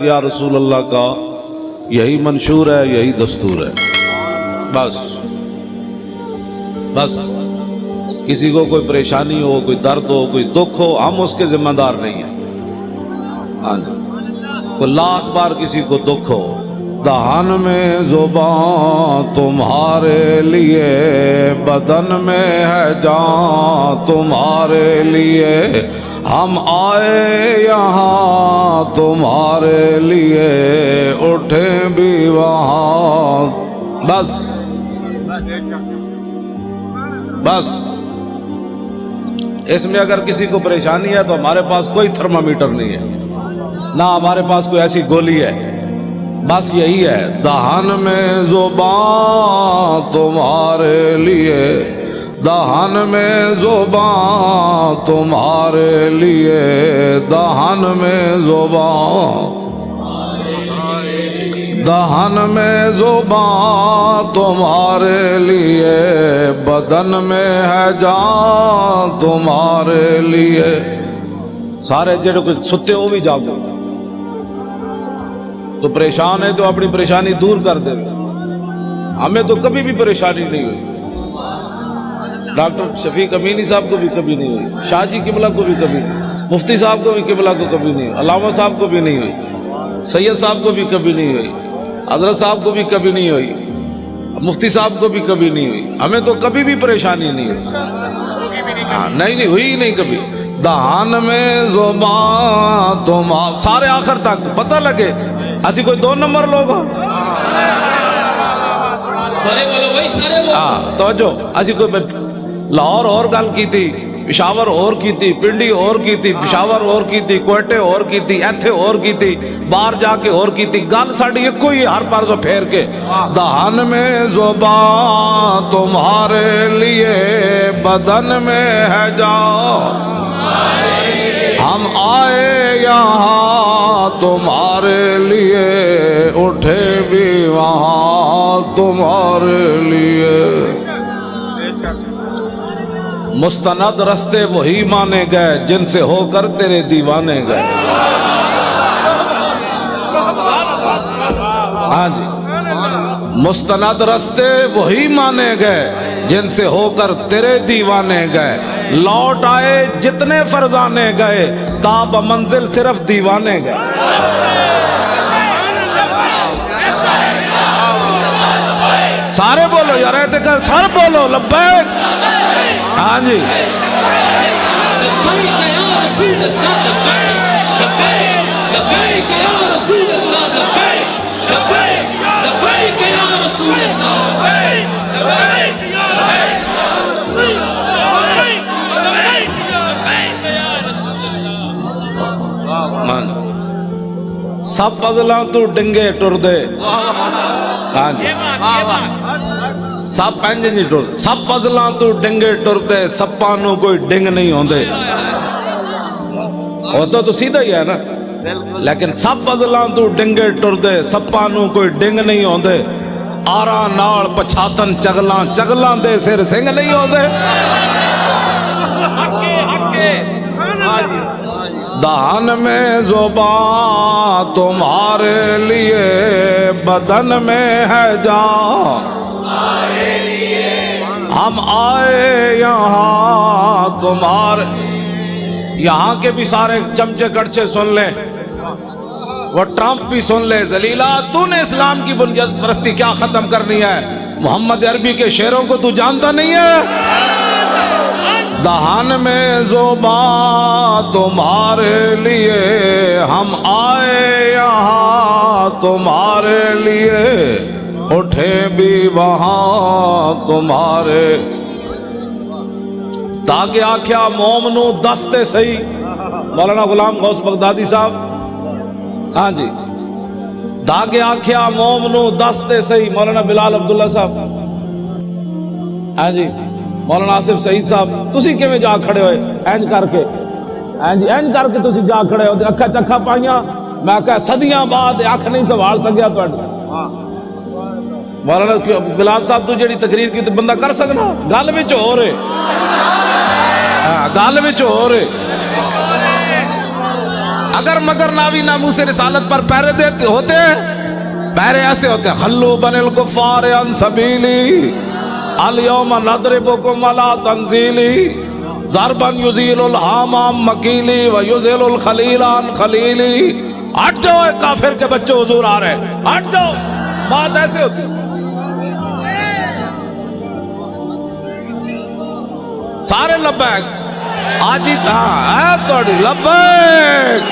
یا رسول اللہ کا یہی منشور ہے، یہی دستور ہے۔ بس بس کسی کو کوئی پریشانی ہو، کوئی درد ہو، کوئی دکھ ہو، ہم اس کے ذمہ دار نہیں ہیں۔ ہاں جی، کوئی لاکھ بار کسی کو دکھ ہو، دہان میں زبان تمہارے لیے، بدن میں ہے جان تمہارے لیے، ہم آئے یہاں تمہارے لیے، اٹھیں بھی وہاں۔ بس بس اس میں اگر کسی کو پریشانی ہے تو ہمارے پاس کوئی تھرمامیٹر نہیں ہے، نہ ہمارے پاس کوئی ایسی گولی ہے، بس یہی ہے، دہان میں زبان تمہارے لیے، دہان میں زبان تمہارے لیے، دہان میں زبان، دہان میں زبان تمہارے لیے، بدن میں ہے جان تمہارے لیے۔ سارے جڑے کوئی ستے ہو بھی جاگو، تو پریشان ہے تو اپنی پریشانی دور کر دے۔ ہمیں تو کبھی بھی پریشانی نہیں ہوئی، ڈاکٹر شفیق امینی صاحب کو بھی کبھی نہیں ہوئی، شاہ جی قبلہ کو بھی کبھی نہیں، مفتی صاحب کو بھی قبلہ کو کبھی نہیں ہوئی، علامہ صاحب کو بھی نہیں ہوئی، سید صاحب کو بھی کبھی نہیں ہوئی، حضرت صاحب کو بھی کبھی نہیں ہوئی، مفتی صاحب کو بھی کبھی نہیں ہوئی۔ ہمیں تو کبھی بھی پریشانی نہیں ہوئی، نہیں ہوئی ہی نہیں کبھی۔ دہان میں زبان تم، سارے آخر تک پتہ لگے ایسی کوئی دو نمبر لوگ ہو، توجہ، ایسی کوئی لاہور اور گل کی تھی، پشاور اور کی تھی، پنڈی اور کی تھی، پشاور اور کی تھی، کوئٹے اور کی تھی، ایتھے اور کی تھی، باہر جا کے اور کی تھی، گل ساڑی ایک کوئی ہر پار سے پھیر کے، دہان میں زبان تمہارے لیے، بدن میں ہے جان، ہم آئے یہاں تمہارے لیے، اٹھے بھی وہاں تمہارے لیے۔ مستند رستے وہی مانے گئے جن سے ہو کر تیرے دیوانے گئے۔ ہاں جی، مستند رستے وہی مانے گئے جن سے ہو کر تیرے دیوانے گئے، لوٹ آئے جتنے فرزانے گئے، تاب منزل صرف دیوانے گئے۔ سارے بولو یار، اعتقاد سارے بولو لبیک۔ ہاں جی، لبیک یا رسول اللہ، لبیک لبیک یا رسول اللہ، لبیک لبیک لبیک یا رسول اللہ، لبیک لبیک یا رسول اللہ، لبیک لبیک یا رسول اللہ۔ سب فضلاں تو ڈنگے ٹر دے، ہاں جی، سب پینجے نہیں ٹر، سب فضلاں تو ڈنگے ٹر دے، سپانوں کوئی ڈنگ نہیں ہوندے، ہوتا تو سیدھا ہی ہے نا، لیکن سب فضلاں تو ڈنگے ٹر دے، سپانوں کوئی ڈنگ نہیں ہوندے، آراں نال پچھاتن چگلاں، چگلاں دے سر سنگ نہیں ہوندے۔ دہان میں زبان تمہارے لیے، بدن میں ہے جان، ہم آئے یہاں تمہارے، یہاں کے بھی سارے چمچے کڑچے سن لیں، وہ ٹرمپ بھی سن لے، ذلیلہ تو نے اسلام کی بنیاد پرستی کیا ختم کرنی ہے، محمد عربی کے شعروں کو تو جانتا نہیں ہے۔ دہان میں زبان تمہارے لیے، ہم آئے یہاں تمہارے لیے، اٹھے بھی وہاں تمہارے، تاکہ آکھیا مومنو دستے سہی، مولانا غلام غوث بغدادی صاحب، ہاں جی، داغے آکھیا مومنو دستے سہی، مولانا بلال عبداللہ صاحب، ہاں جی، مولانا آصف سعید صاحب، تسی کیویں جا کھڑے ہوئے اینج کر کے، اینج کر کے تسی جا کھڑے ہوئے، اکھا چکھا پائیاں، میں کہا صدیاں بعد اکھ نہیں سوال سکیا تو مولانا بلال صاحب تو جڑی تقریر کی تو بندہ کر سکنا، گل وچ ہو رہے، گل وچ ہو رہے، اگر مگر ناوی ناموس رسالت پر پیرے دیتے ہوتے، پیرے ایسے ہوتے ہیں، خلو بن الکفار عن سبیلی الیوم نضربکم علی تنزیلی ضربا یزیل الحامام مکیلی ویزیل الخلیل عن خلیلی۔ ہٹ جاؤ اے کافر کے بچے، حضور آ رہے ہیں، ہٹ جاؤ۔ بات ایسے ہوتی ہے، سارے لبیک آج ہی تھا ہے توڑی لبیک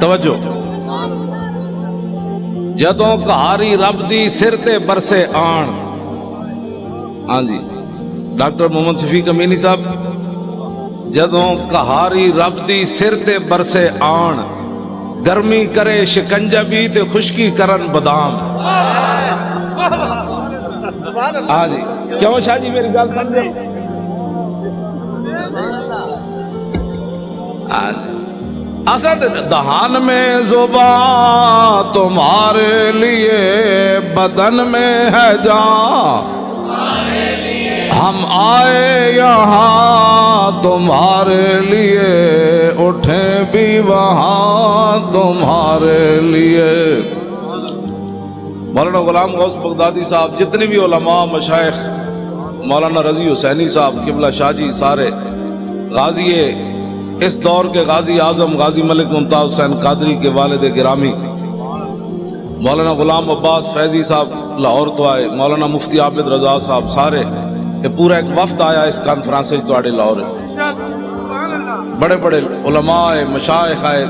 توجہ۔ جدوں کہاری رب دی سر تے برسے آن، ہاں جی ڈاکٹر محمد شفیق امینی صاحب، جدوں کہاری رب دی سر تے برسے آن، گرمی کرے شکنجہ بھی تے خشکی کرن بادام۔ ہاں جی کیوں شاہ جی میری گل سمجھے؟ اسد دہان میں زبان تمہارے لیے، بدن میں ہے جان، ہم آئے یہاں تمہارے لیے، اٹھیں بھی وہاں تمہارے لیے۔ مولانا غلام غوث بغدادی صاحب، جتنے بھی علماء مشائخ، مولانا رضی حسینی صاحب قبلہ شاہ جی، سارے غازی اس دور کے غازی اعظم غازی ملک ممتاز حسین قادری کے والد گرامی مولانا غلام عباس فیضی صاحب لاہور تو آئے، مولانا مفتی عابد رضا صاحب، سارے کہ پورا ایک وفد آیا اس کانفرنس تو آڑے لاہور، بڑے بڑے علماء مشائخ آئے۔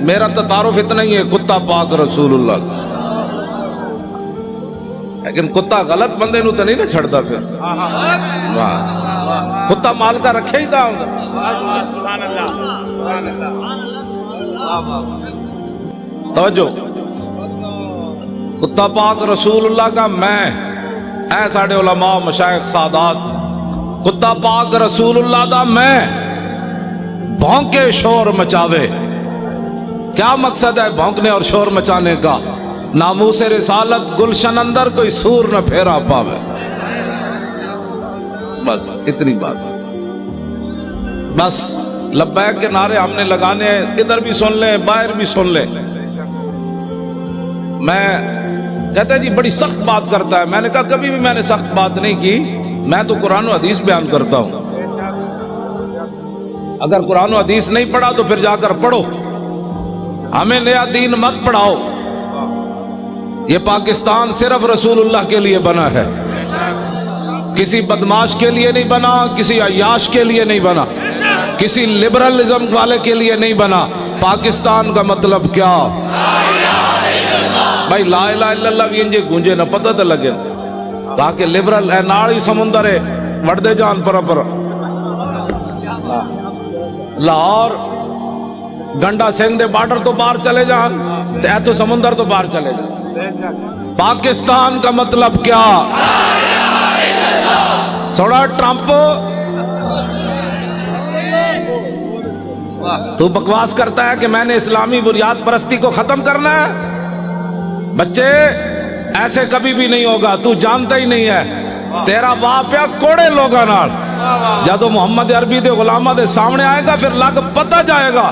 میرا تعارف اتنا ہی ہے، کتا پاک رسول اللہ، لیکن کتا غلط بندے نو تو نہیں نہ چھڑتا، پھر کتا مال کا رکھے ہی تھا۔ توجہ، کتا پاک رسول اللہ کا میں، اے ساڑھے علماء مشائخ سادات، کتا پاک رسول اللہ دا میں بھونکے شور مچاوے۔ کیا مقصد ہے بھونکنے اور شور مچانے کا؟ ناموس رسالت گلشن اندر کوئی سور نہ پھیرا پاوے، بس اتنی بات۔ بس لبیک کے نعرے ہم نے لگانے ہیں، ادھر بھی سن لیں باہر بھی سن لیں۔ میں کہتا ہے جی بڑی سخت بات کرتا ہے، میں نے کہا کبھی بھی میں نے سخت بات نہیں کی، میں تو قرآن و حدیث بیان کرتا ہوں۔ اگر قرآن و حدیث نہیں پڑھا تو پھر جا کر پڑھو، ہمیں نیا دین مت پڑھاؤ۔ یہ پاکستان صرف رسول اللہ کے لیے بنا ہے، کسی بدماش کے لیے نہیں بنا، کسی عیاش کے لیے نہیں بنا، کسی لبرلزم والے کے لیے نہیں بنا۔ پاکستان کا مطلب کیا؟ بھائی لا الہ الا اللہ بھی انجے گونجے نہ پتہ تو لگے، تاکہ لبرل اے ناڑی سمندر ہے وڑ دے جان پر لاہور گنڈا سنگھ دے بارڈر تو باہر چلے جان، اے تو سمندر تو باہر چلے جان۔ پاکستان کا مطلب کیا؟ سوڑا ٹرمپ تو بکواس کرتا ہے کہ میں نے اسلامی بنیاد پرستی کو ختم کرنا ہے۔ بچے ایسے کبھی بھی نہیں ہوگا، تو جانتا ہی نہیں ہے، تیرا باپ یا کوڑے لوگا نال جدو محمد عربی دے غلامہ دے سامنے آئے گا پھر لگ پتہ جائے گا۔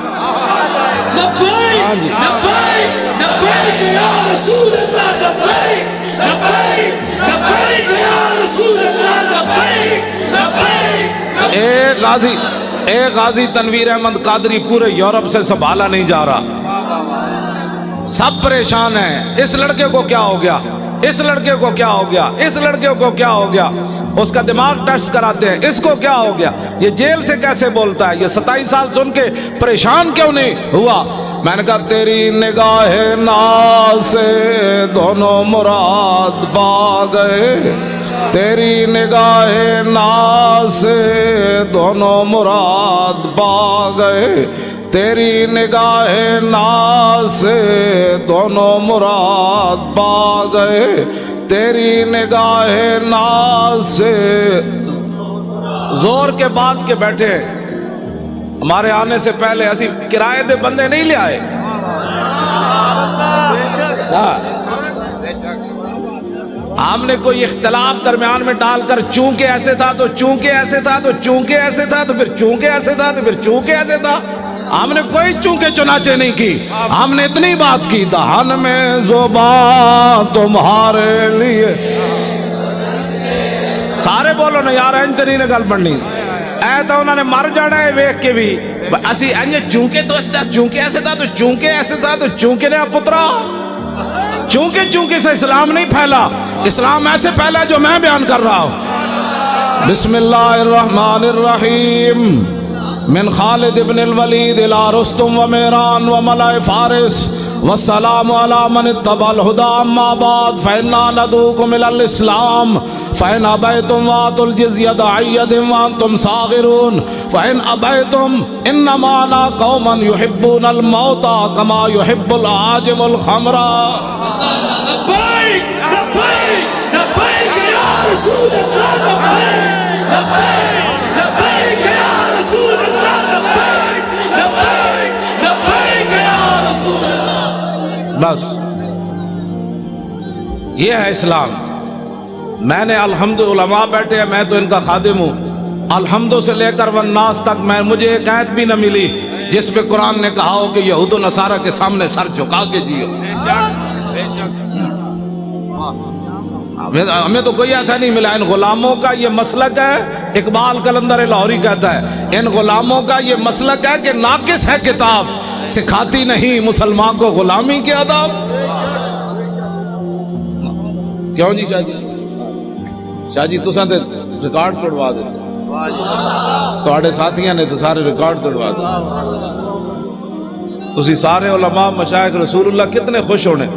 لبیک لبیک لبیک یا رسول اللہ، لبیک لبیک لبیک یا رسول اللہ، لبیک لبیک۔ اے غازی تنویر احمد قادری پورے یورپ سے سنبھالا نہیں جا رہا، سب پریشان ہیں۔ اس لڑکے کو کیا ہو گیا، اس لڑکے کو کیا ہو گیا، اس لڑکے کو کیا ہو گیا، اس کا دماغ ٹیسٹ کراتے ہیں، اس کو کیا ہو گیا، یہ جیل سے کیسے بولتا ہے، یہ 27 سال سن کے پریشان کیوں نہیں ہوا؟ میں نے کہا تیری نگاہ ناز سے دونوں مراد پا گئے، تیری نگاہ ناز سے دونوں مراد پا گئے، تیری نگاہ ناز سے دونوں مراد پا گئے، تیری نگاہ ناز سے زور کے بعد کے بیٹھے ہمارے آنے سے پہلے اسی کرائے دے بندے نہیں لے آئے. ہم نے کوئی اختلاف درمیان میں ڈال کر چونکہ ایسے تھا تو چونکہ ایسے تھا تو چونکہ ایسے تھا تو پھر چونکہ ایسے تھا تو پھر چونکہ ایسے تھا. ہم نے کوئی چونکہ چنانچہ نہیں کی. ہم نے اتنی بات کی دہن میں زبان تمہارے لیے. سارے بولو نا یار انج نہیں گل بننی. اے تو انہوں نے مر جانا ہے ویکھ کے بھی اسی انج چونکہ تو ایسے تھا چونکہ ایسے تھا تو چونکہ ایسے تھا تو چونکہ نے پترا. چونکہ چونکہ سے اسلام نہیں پھیلا. اسلام ایسے پھیلا جو میں بیان کر رہا ہوں. بسم اللہ الرحمن الرحیم. من خالد ابن الولید الى رستم و میران و ملائ فارس والسلام علی من اتبع الہدی. اما بعد فإنا ندعوکم الی الاسلام فإن أبيتم وآتوا الجزية عن يد وأنتم صاغرون فإن أبيتم إنما أنا قوم يحبون الموت كما يحب العاجم الخمر. لبيك لبيك لبيك يا رسول الله. لبيك لبيك لبيك يا رسول الله. لبيك لبيك لبيك يا رسول الله. بس یہ ہے اسلام. میں نے الحمد علماء بیٹھے ہیں, میں تو ان کا خادم ہوں. الحمد سے لے کر والناس تک میں مجھے ایک آیت بھی نہ ملی جس پہ قرآن نے کہا ہو کہ یہود و نصارہ کے سامنے سر جھکا کے جیو. ہمیں تو کوئی ایسا نہیں ملا. ان غلاموں کا یہ مسلک ہے, اقبال قلندر لاہوری کہتا ہے, ان غلاموں کا یہ مسلک ہے کہ ناقص ہے کتاب, سکھاتی نہیں مسلمان کو غلامی کے آداب. کیوں جی شاہ جی؟ شاہ جی تساں تے ریکارڈ توڑوا دے, تواڈے ساتھیاں نے تو سارے ریکارڈ توڑوا دے. تسی سارے علماء مشائخ رسول اللہ کتنے خوش ہونے.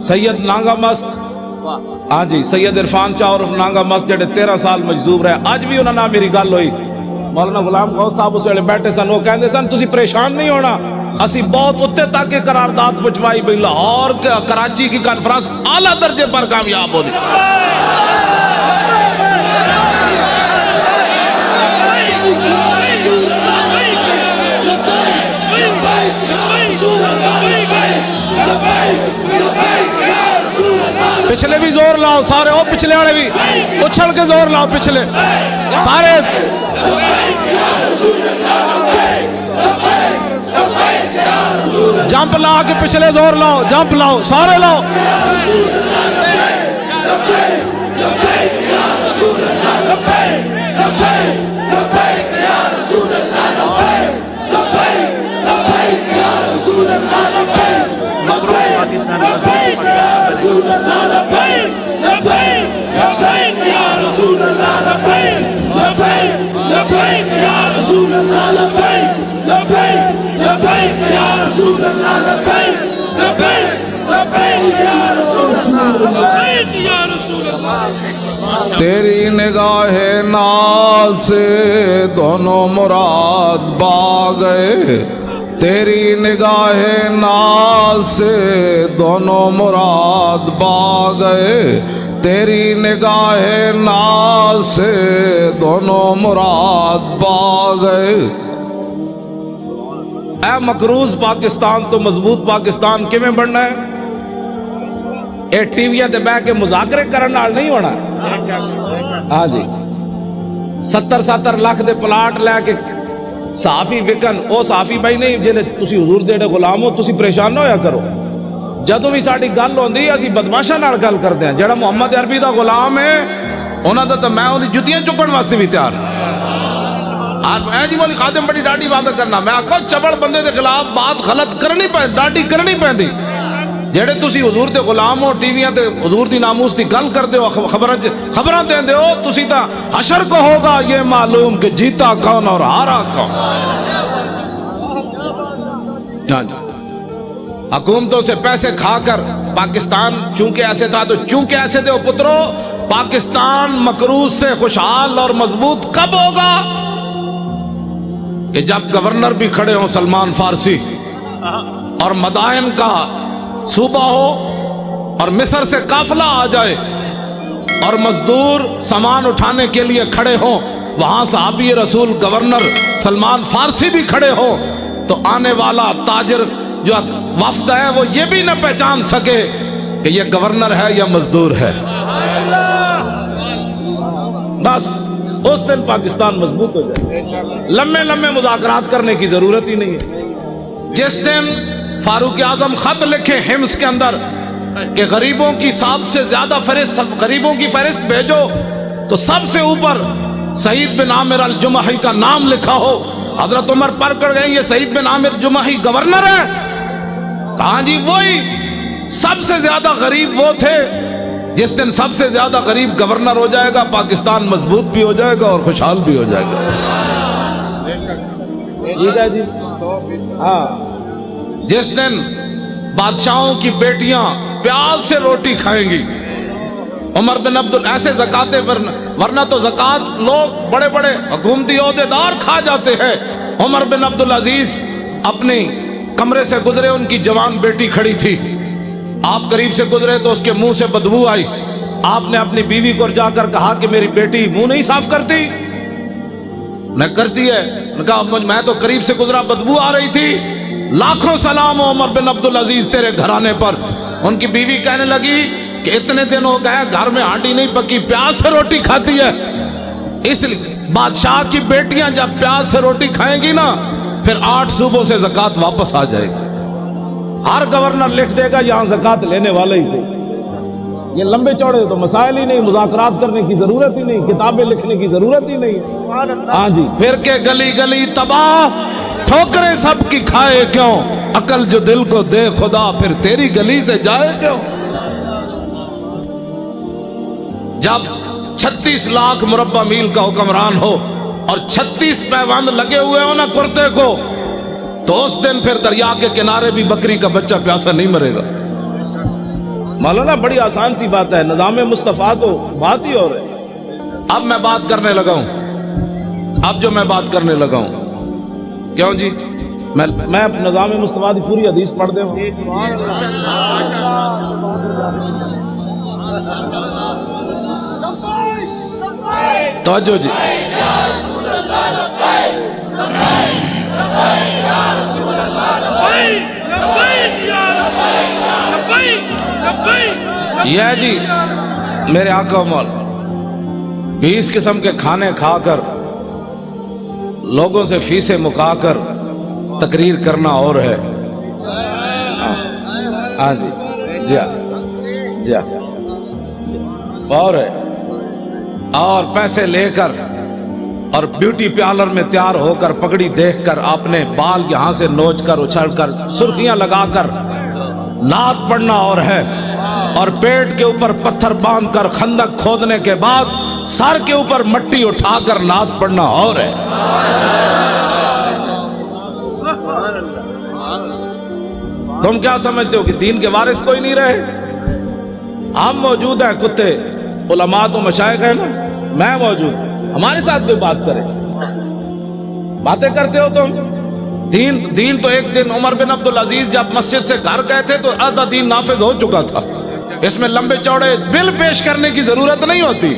سید نانگا مست, ہاں جی سید عرفان شاہ اور نانگا مست جڑے 13 سال مجذوب رہے, اج بھی انہاں نال میری گل ہوئی. مولانا غلام غوث صاحب اس ویلے بیٹھے سن, وہ کہندے سن تسی پریشان نہیں ہونا, اسی بہت اتنے تک کے قرارداد پہنچوائی بھئی لاہور کراچی کی کانفرنس اعلیٰ درجے پر کامیاب ہونی. پچھلے بھی زور لاؤ سارے, او پچھلے والے بھی اچھل کے زور لاؤ, پچھلے سارے جمپ لا کے پچھلے زور لاؤ, جمپ لاؤ سارے لاؤ. تیری نگاہ ناز سے دونوں مراد با گئے, تیری نگاہ ناز سے دونوں مراد با گئے, تیری نگاہ ناز سے دونوں مراد با گئے. اے مقروض پاکستان تو مضبوط پاکستان کیویں بننا ہے؟ اے ٹی ویاں تے بیٹھ کے مذاکرے کرن نال نہیں ہونا. ہاں جی 70 لاکھ دے پلاٹ لے کے صحافی وکن, او صحافی بھائی نہیں جے تسی حضور دے غلام ہو, تسی پریشان نہ ہویا کرو. جدوں بھی ساڈی گل ہوندی اسی بدماشاں نال گل کردے ہاں. جڑا محمد عربی دا غلام ہے انہاں دا تے میں اودی جُتیاں چکن واسطے بھی تیار. میں جی بولی خادم بڑی ڈاڈی بات کرنا, میں آکھو چبڑ بندے دے خلاف بات غلط کرنی پے, ڈاڈی کرنی پیندی. جڑے تسی حضور دے غلام ہو, ٹی ویاں تے حضور دی ناموس دی گل کردے ہو, خبراں دیندے ہو, تسی تا حشر کو ہوگا یہ معلوم کہ جیتا کون اور ہارا کون. حکومتوں سے پیسے کھا کر پاکستان چونکہ ایسے تھا تو چونکہ ایسے دے. پترو پاکستان مقروض سے خوشحال اور مضبوط کب ہوگا؟ کہ جب گورنر بھی کھڑے ہوں سلمان فارسی, اور مدائن کا صوبہ ہو, اور مصر سے قافلہ آ جائے, اور مزدور سامان اٹھانے کے لیے کھڑے ہوں, وہاں صحابی رسول گورنر سلمان فارسی بھی کھڑے ہو تو آنے والا تاجر جو وفد ہے وہ یہ بھی نہ پہچان سکے کہ یہ گورنر ہے یا مزدور ہے. بس اس دن پاکستان مضبوط ہو جائے. لمبے لمبے مذاکرات کرنے کی ضرورت ہی نہیں ہے. جس دن فاروق اعظم خط لکھے حمص کے اندر کہ غریبوں کی سب سے زیادہ فہرست، غریبوں کی فہرست بھیجو، تو سب سے اوپر سعید بن عامر الجمحی کا نام لکھا ہو. حضرت عمر پر کر گئے یہ سعید بن عامر جمحی گورنر ہے؟ ہاں جی وہی. سب سے زیادہ غریب وہ تھے. جس دن سب سے زیادہ غریب گورنر ہو جائے گا پاکستان مضبوط بھی ہو جائے گا اور خوشحال بھی ہو جائے گا. ٹھیک ہے جی. ہاں جس دن بادشاہوں کی بیٹیاں پیاز سے روٹی کھائیں گی، عمر بن ایسے زکاتیں، ورنہ تو زکات لوگ بڑے بڑے حکومتی عہدیدار کھا جاتے ہیں. عمر بن عبدالعزیز اپنی کمرے سے گزرے، ان کی جوان بیٹی کھڑی تھی. آپ قریب سے گزرے تو اس کے منہ سے بدبو آئی. آپ نے اپنی بیوی کو جا کر کہا کہ میری بیٹی منہ نہیں صاف کرتی؟ نہ کرتی ہے. نے کہا میں تو قریب سے گزرا، بدبو آ رہی تھی. لاکھوں سلام ہو عمر بن عبدالعزیز تیرے گھرانے پر. ان کی بیوی کہنے لگی کہ اتنے دن ہو گئے گھر میں ہانڈی نہیں پکی، پیاز سے روٹی کھاتی ہے. اس لیے بادشاہ کی بیٹیاں جب پیاز سے روٹی کھائیں گی نا پھر 8 صوبوں سے زکات واپس آ جائے گی. ہر گورنر لکھ دے گا یہاں زکات لینے والے ہی تھے. یہ لمبے چوڑے تو مسائل ہی نہیں، مذاکرات کرنے کی ضرورت ہی نہیں، کتابیں لکھنے کی ضرورت ہی نہیں. ہاں جی. پھر کے گلی گلی تباہ، ٹھوکریں سب کی کھائے کیوں، عقل جو دل کو دے خدا پھر تیری گلی سے جائے کیوں. جب 36 لاکھ مربع میل کا حکمران ہو اور 36 پیوند لگے ہوئے ہو نا کرتے کو، تو اس دن پھر دریا کے کنارے بھی بکری کا بچہ پیاسا نہیں مرے گا. مولانا بڑی آسان سی بات ہے، نظام مصطفیٰ تو بات ہی اور ہے. اب میں بات کرنے لگا ہوں، اب جو میں بات کرنے لگا ہوں، کیوں جی میں نظام مصطفیٰ کی پوری حدیث پڑھ دے ہوں. توجہ جی. یہ جی میرے آقا مولا 20 قسم کے کھانے کھا کر لوگوں سے فیسیں مکا کر تقریر کرنا اور ہے. ہاں جی جی جی اور ہے. اور پیسے لے کر اور بیوٹی پارلر میں تیار ہو کر پگڑی دیکھ کر اپنے بال یہاں سے نوچ کر اچھل کر سرخیاں لگا کر نعت پڑھنا اور ہے. اور پیٹ کے اوپر پتھر باندھ کر خندق کھودنے کے بعد سر کے اوپر مٹی اٹھا کر نعت پڑھنا اور ہے. تم کیا سمجھتے ہو کہ دین کے وارث کوئی نہیں رہے؟ ہم موجود ہیں، کتے علماء تو مشائخ ہیں نا، میں موجود، ہمارے ساتھ کوئی بات کرے. باتیں کرتے ہو تم. دین تو ایک دن عمر بن عبدالعزیز جب مسجد سے گھر گئے تھے تو آدھا دین نافذ ہو چکا تھا. اس میں لمبے چوڑے بل پیش کرنے کی ضرورت نہیں ہوتی،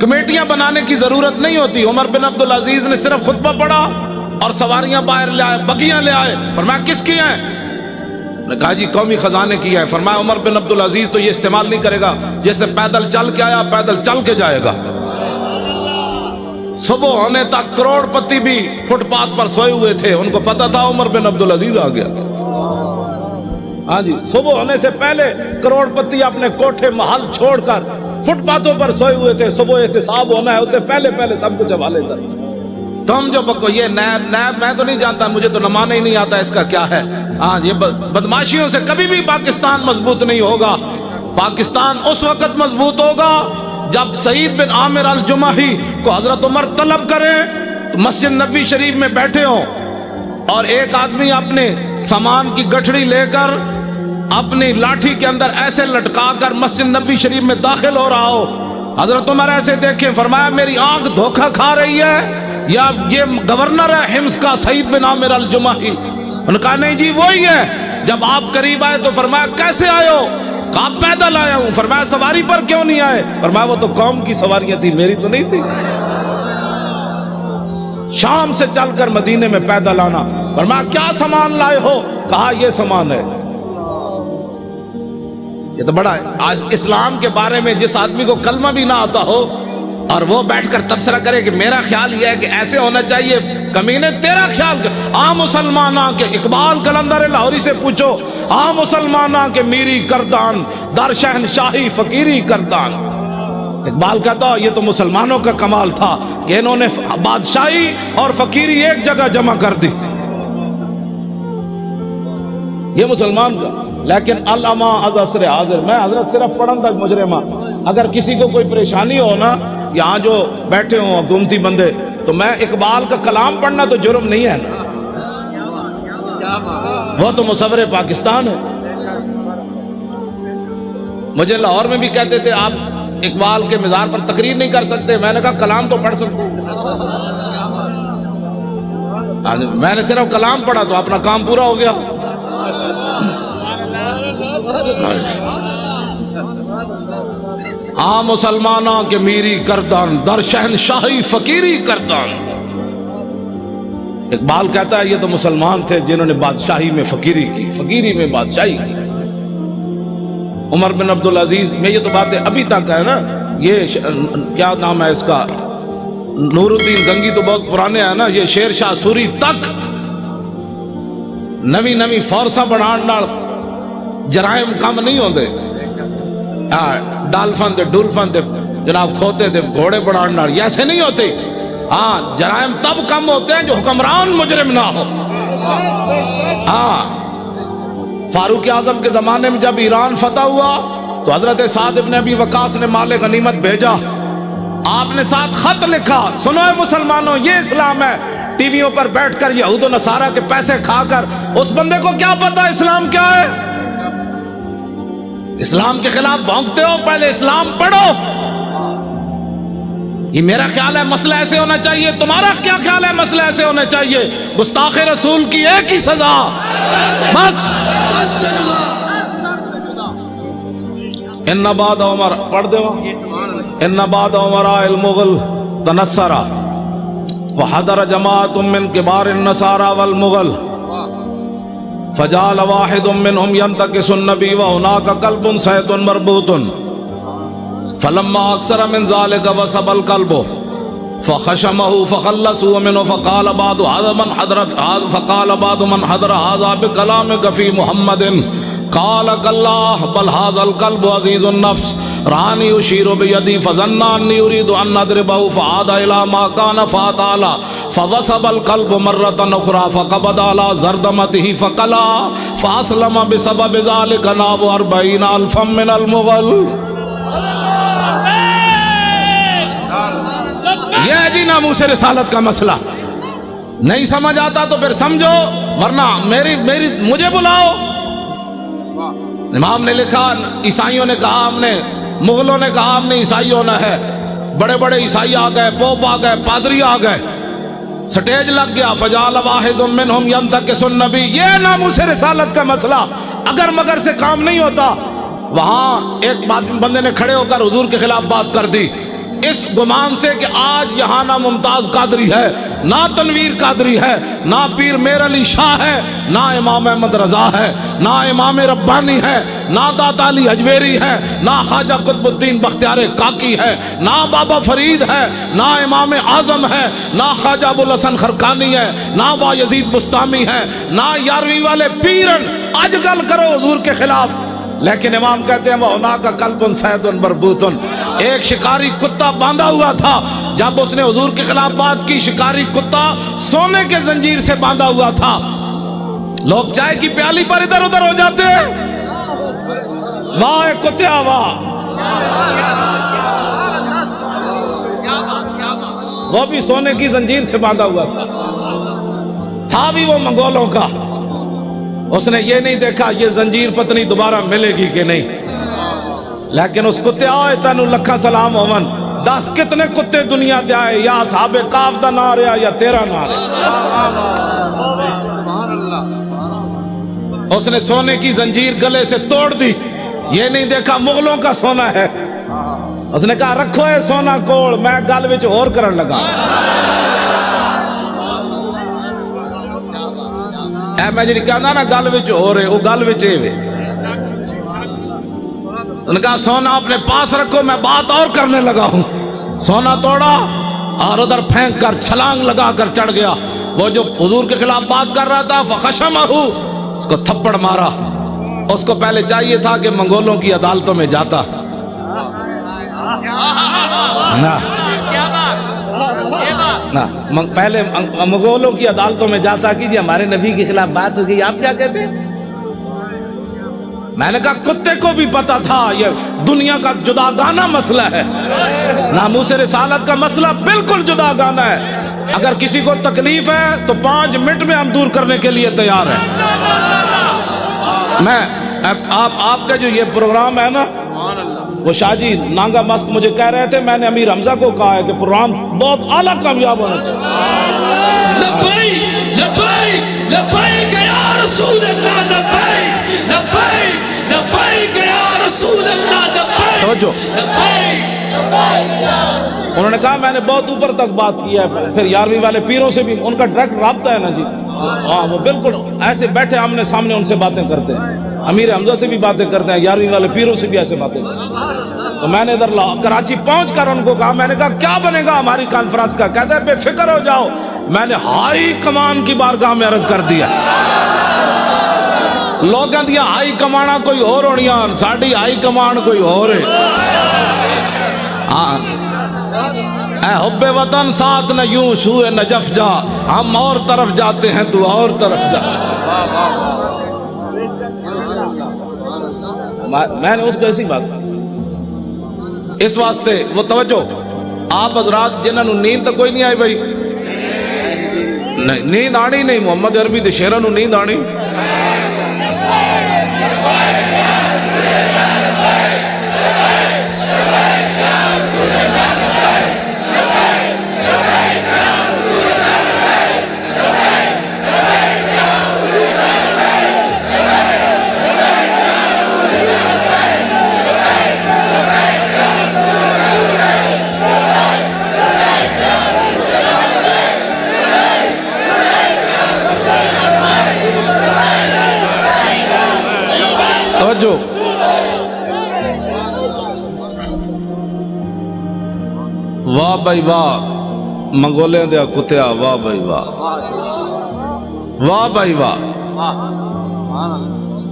کمیٹیاں بنانے کی ضرورت نہیں ہوتی. عمر بن عبدالعزیز نے صرف خطبہ پڑھا اور سواریاں باہر لے آئے، بگیاں لے آئے. فرمایا کس کی ہیں؟ نے کہا جی قومی خزانے کی ہے. فرمایا عمر بن عبدالعزیز تو یہ استعمال نہیں کرے گا، جیسے پیدل چل کے آیا پیدل چل کے جائے گا. صبح ہونے تک کروڑ پتی بھی فٹ پاتھ پر سوئے ہوئے تھے، ان کو پتا تھا عمر بن عبدالعزیز آ گیا. ہاں جی صبح ہونے سے پہلے کروڑ پتی اپنے کوٹھے محل چھوڑ کر فٹ پاتھوں پر سوئے ہوئے تھے. صبح احتساب ہونا ہے، اس سے پہلے سب کچھ حوالے تھا. تم جو بکو یہ نیب میں تو نہیں جانتا، مجھے تو نمانا ہی نہیں آتا اس کا کیا ہے. ہاں یہ بدماشیوں سے کبھی بھی پاکستان مضبوط نہیں ہوگا. پاکستان اس وقت مضبوط ہوگا جب سعید بن عامر الجمحی کو حضرت عمر طلب کریں، مسجد نبی شریف میں بیٹھے ہوں اور ایک آدمی اپنے سامان کی گٹھڑی لے کر اپنی لاٹھی کے اندر ایسے لٹکا کر مسجد نبی شریف میں داخل ہو رہا ہو. حضرت عمر ایسے دیکھیں، فرمایا میری آنکھ دھوکہ کھا رہی ہے یا یہ گورنر ہے حمص کا سعید بن عامر الجمحی؟ انہوں نے کہا نہیں جی وہی ہے. جب آپ قریب آئے تو فرمایا کیسے آئے ہو؟ کہا پیدل آیا ہوں. فرمایا سواری پر کیوں نہیں آئے؟ فرمایا وہ تو قوم کی سواریاں تھی، میری تو نہیں تھی. شام سے چل کر مدینے میں پیدل آنا. فرمایا کیا سامان لائے ہو؟ کہا یہ سامان ہے. یہ تو بڑا ہے. آج اسلام کے بارے میں جس آدمی کو کلمہ بھی نہ آتا ہو اور وہ بیٹھ کر تبصرہ کرے کہ میرا خیال یہ ہے کہ ایسے ہونا چاہیے، کمینے تیرا خیال کر. مسلمانہ کے اقبال قلندر لاہوری سے پوچھو، مسلمانہ کے میری کردان در شہنشاہی فقیری کردان. اقبال کہتا یہ تو مسلمانوں کا کمال تھا کہ انہوں نے بادشاہی اور فقیری ایک جگہ جمع کر دی. یہ مسلمان کا. لیکن العما از عصر حاضر، میں حضرت صرف پڑھن تک مجرمہ. اگر کسی کو کوئی پریشانی ہو نا، یہاں جو بیٹھے ہوں حکومتی بندے، تو میں اقبال کا کلام پڑھنا تو جرم نہیں ہے نا، وہ تو مصور پاکستان ہے. مجھے لاہور میں بھی کہتے تھے آپ اقبال کے مزار پر تقریر نہیں کر سکتے. میں نے کہا کلام تو پڑھ سکتے. میں نے صرف کلام پڑھا تو اپنا کام پورا ہو گیا. مسلمانوں کے میری کردان در شہنشاہی فقیری کردان. اقبال کہتا ہے یہ تو مسلمان تھے جنہوں نے بادشاہی میں فقیری کی، فقیری میں بادشاہی کی. عمر بن عبدالعزیز میں یہ تو باتیں ابھی تک ہے نا. یہ کیا نام ہے اس کا، نور الدین زنگی تو بہت پرانے ہیں نا. یہ شیر شاہ سوری تک نوی نوی فورساں بڑھان نال جرائم کم نہیں ہوندے. ڈالفن دے ڈولفن دے جناب کھوتے دے گھوڑے بڑھان نال یہ ایسے نہیں ہوتے. جرائم تب کم ہوتے ہیں جو حکمران مجرم نہ ہو. فاروق اعظم کے زمانے میں جب ایران فتح ہوا تو حضرت سعد بن ابی وقاص نے مال غنیمت بھیجا. آپ نے ساتھ خط لکھا، سنو اے مسلمانوں یہ اسلام ہے. ٹی ویوں پر بیٹھ کر یہود و نصارہ کے پیسے کھا کر اس بندے کو کیا پتا اسلام کیا ہے؟ اسلام کے خلاف بھونکتے ہو، پہلے اسلام پڑھو. یہ میرا خیال ہے مسئلہ ایسے ہونا چاہیے. تمہارا کیا خیال ہے مسئلہ ایسے ہونا چاہیے؟ گستاخ رسول کی ایک ہی سزا بس. ان بعد عمر پڑھ دے ان بعد عمراء المغل تنصرا وحضر جماعت من کبار النصارى والمغل فجعل واحد منهم ينتكس النبي وهناك قلب صيد مربوط فلما اكثر من ذلك وسب القلب فخشمه فخلصوا منه فقال بعض من حضر هذا بكلامك في محمد قال كالله بل هذا القلب عزيز النفس راني يشير بيدي فظن اني اريد ان اضربه فعاد الى ما كان فاتعالى فوسب القلب مرة اخرى فقبض على زردمته فقلا فاسلم بسبب ذلك ناب 40,000 من المغل. یہ جی ناموس رسالت کا مسئلہ. نہیں سمجھ آتا تو پھر سمجھو، ورنہ مجھے بلاؤ. امام نے لکھا، عیسائیوں نے کہا ہم نے، مغلوں نے کہا ہم نے عیسائی ہونا ہے. بڑے بڑے عیسائی آ گئے، پوپ آ گئے، پادری آ گئے، سٹیج لگ گیا. فجعل واحد منهم ينتكس النبي. یہ ناموس رسالت کا مسئلہ اگر مگر سے کام نہیں ہوتا. وہاں ایک بندے نے کھڑے ہو کر حضور کے خلاف بات کر دی اس گمان سے کہ آج یہاں نہ ممتاز قادری ہے، نہ تنویر قادری ہے، نہ پیر میر علی شاہ ہے، نہ امام احمد رضا ہے، نہ امام ربانی ہے، نہ داتا علی حجویری ہے، نہ خواجہ قطب الدین بختیار کاکی ہے، نہ بابا فرید ہے، نہ امام اعظم ہے، نہ خواجہ ابوالحسن خرقانی ہے، نہ بایزید بستامی ہے، نہ یارویں والے پیرن. آج گل کرو حضور کے خلاف. لیکن امام کہتے ہیں وَهُنَاكَ قَلْبٌ صَيْدٌ مَرْبُوطٌ. ایک شکاری کتا باندھا ہوا تھا. جب اس نے حضور کے خلاف بات کی، شکاری کتا سونے کے زنجیر سے باندھا ہوا تھا. لوگ چائے کی پیالی پر ادھر ادھر ہو جاتے ہیں. واہ کتیا واہ. وہ بھی سونے کی زنجیر سے باندھا ہوا تھا بھی وہ منگولوں کا. اس نے یہ نہیں دیکھا یہ زنجیر پتنی دوبارہ ملے گی کہ نہیں. لیکن اس کتے آئے تینو لکھا سلام ہومن. 10 کتنے کتے دنیا دے آئے، یا اصحاب کاف دا نہ رہا یا تیرا نہ رہا. اس نے سونے کی زنجیر گلے سے توڑ دی. یہ نہیں دیکھا مغلوں کا سونا ہے. اس نے کہا رکھو اے سونا کوڑ، میں گل وچ اور کرن لگا. میں جی کہنا نا گل وچ ہو رہے وہ گل وچ اے وے ان کا سونا اپنے پاس رکھو میں بات اور کرنے لگا ہوں سونا توڑا اور ادھر پھینک کر چھلانگ لگا کر چڑھ گیا وہ جو حضور کے خلاف بات کر رہا تھا فخشمہ اس کو تھپڑ مارا اس کو پہلے چاہیے تھا کہ منگولوں کی عدالتوں میں جاتا پہلے منگولوں کی عدالتوں میں جاتا کہ جی ہمارے نبی کے خلاف بات ہو گئی آپ کیا کہتے ہیں میں نے کہا کتے کو بھی پتا تھا یہ دنیا کا جداگانہ مسئلہ ہے ناموس رسالت کا مسئلہ بالکل جداگانہ ہے اگر کسی کو تکلیف ہے تو 5 منٹ میں ہم دور کرنے کے لیے تیار ہیں میں آپ کا جو یہ پروگرام ہے نا وہ شاہ جی نانگا مست مجھے کہہ رہے تھے میں نے امیر حمزہ کو کہا ہے کہ پروگرام بہت اعلیٰ کامیاب ہونا چاہیے لبیک لبیک لبیک یا رسول اللہ لبیک لبیک لبیک یا رسول اللہ لبیک توجہ انہوں نے کہا میں نے بہت اوپر تک بات کی ہے پھر 11ویں والے پیروں سے بھی ان کا ڈائریکٹ رابطہ ہے نا جی ہاں وہ بالکل ایسے بیٹھے آمنے سامنے ان سے باتیں کرتے ہیں امیر حمزہ سے بھی باتیں کرتے ہیں 11ویں والے پیروں سے بھی ایسے باتیں کرتے ہیں تو میں نے ادھر کراچی پہنچ کر ان کو کہا میں نے کہا کیا بنے گا ہماری کانفرنس کا کہتے ہیں بے فکر ہو جاؤ میں نے ہائی کمان کی بارگاہ میں عرض کر دیا لوگاں دیا ہائی کمانا کوئی اور ہونیاں ساڑی ہائی کمان کوئی اور ہے اے حب وطن ساتھ نہ یوں شوئے نجف جا ہم اور طرف جاتے ہیں تو اور طرف جا میں نے اس کو ایسی بات اس واسطے وہ توجہ آپ حضرات جنہوں نیند تو کوئی نہیں آئی بھائی نیند آنی نہیں محمد عربی دے شیروں نو نیند آنی توجہ واہ بھائی واہ منگولے دیا کتیا واہ بھائی واہ واہ بھائی واہ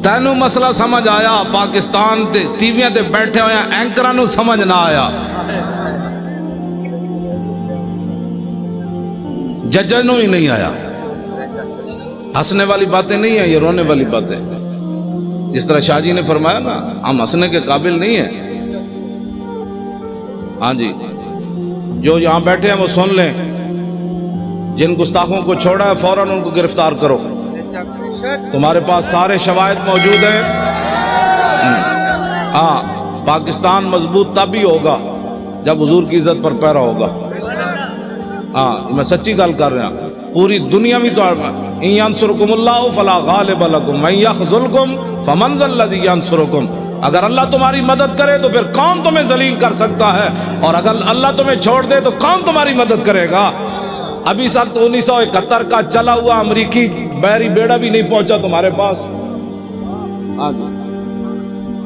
تینو مسئلہ سمجھ آیا پاکستان تے ٹیویاں تے بیٹھے ہویا اینکرانو سمجھ نہ آیا ججنو ہی نہیں آیا ہنسنے والی باتیں نہیں ہیں یہ رونے والی باتیں جس طرح شاہ جی نے فرمایا نا ہم ہنسنے کے قابل نہیں ہیں ہاں جی جو یہاں بیٹھے ہیں وہ سن لیں جن گستاخوں کو چھوڑا ہے فوراً ان کو گرفتار کرو تمہارے پاس سارے شواہد موجود ہیں ہاں پاکستان مضبوط تب ہی ہوگا جب حضور کی عزت پر پیرا ہوگا ہاں میں سچی گل کر رہا ہوں پوری دنیا میں تو ان ینصرکم اللہ فلا غالب لکم من یخذلکم فمن ذا الذی ینصرکم اگر اللہ تمہاری مدد کرے تو پھر کون تمہیں ذلیل کر سکتا ہے اور اگر اللہ تمہیں چھوڑ دے تو کون تمہاری مدد کرے گا ابھی سخت 1971 کا چلا ہوا امریکی بحری بیڑا بھی نہیں پہنچا تمہارے پاس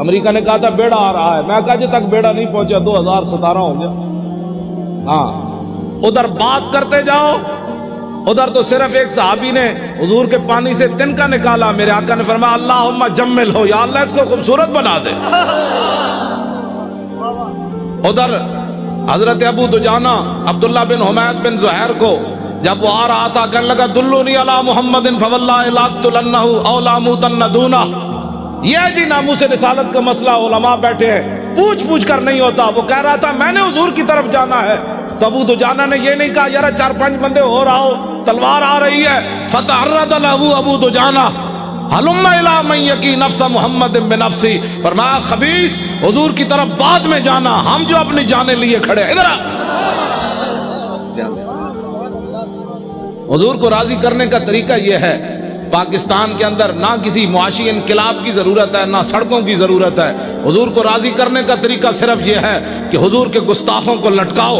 امریکہ نے کہا تھا بیڑا آ رہا ہے میں کہا جی تک بیڑا نہیں پہنچا 2017 ہو گیا ہاں ادھر بات کرتے جاؤ ادھر تو صرف ایک صحابی نے حضور کے پانی سے تنکا نکالا میرے آقا نے فرمایا اللہم جمل ہو یا اللہ اس کو خوبصورت بنا دے ادھر حضرت ابو دجانہ عبداللہ بن حمید بن زہیر کو جب وہ آ رہا تھا کہنے لگا دلونی علی محمد فواللہ لاقتلنہ او لاموتن دونہ یہ جی ناموس رسالت کا مسئلہ علماء بیٹھے ہیں پوچھ کر نہیں ہوتا وہ کہہ رہا تھا میں نے حضور کی طرف جانا ہے تو ابو دجانہ نے یہ نہیں کہا یار 4-5 بندے ہو رہا ہو تلوار آ رہی ہے فتعرض له ابو دجانہ حلم الی من یقی نفس محمد بنفسی فرمایا خبیث حضور کی طرف بعد میں جانا ہم جو اپنی جانے لیے کھڑے ادھر حضور کو راضی کرنے کا طریقہ یہ ہے پاکستان کے اندر نہ کسی معاشی انقلاب کی ضرورت ہے نہ سڑکوں کی ضرورت ہے حضور کو راضی کرنے کا طریقہ صرف یہ ہے کہ حضور کے گستاخوں کو لٹکاؤ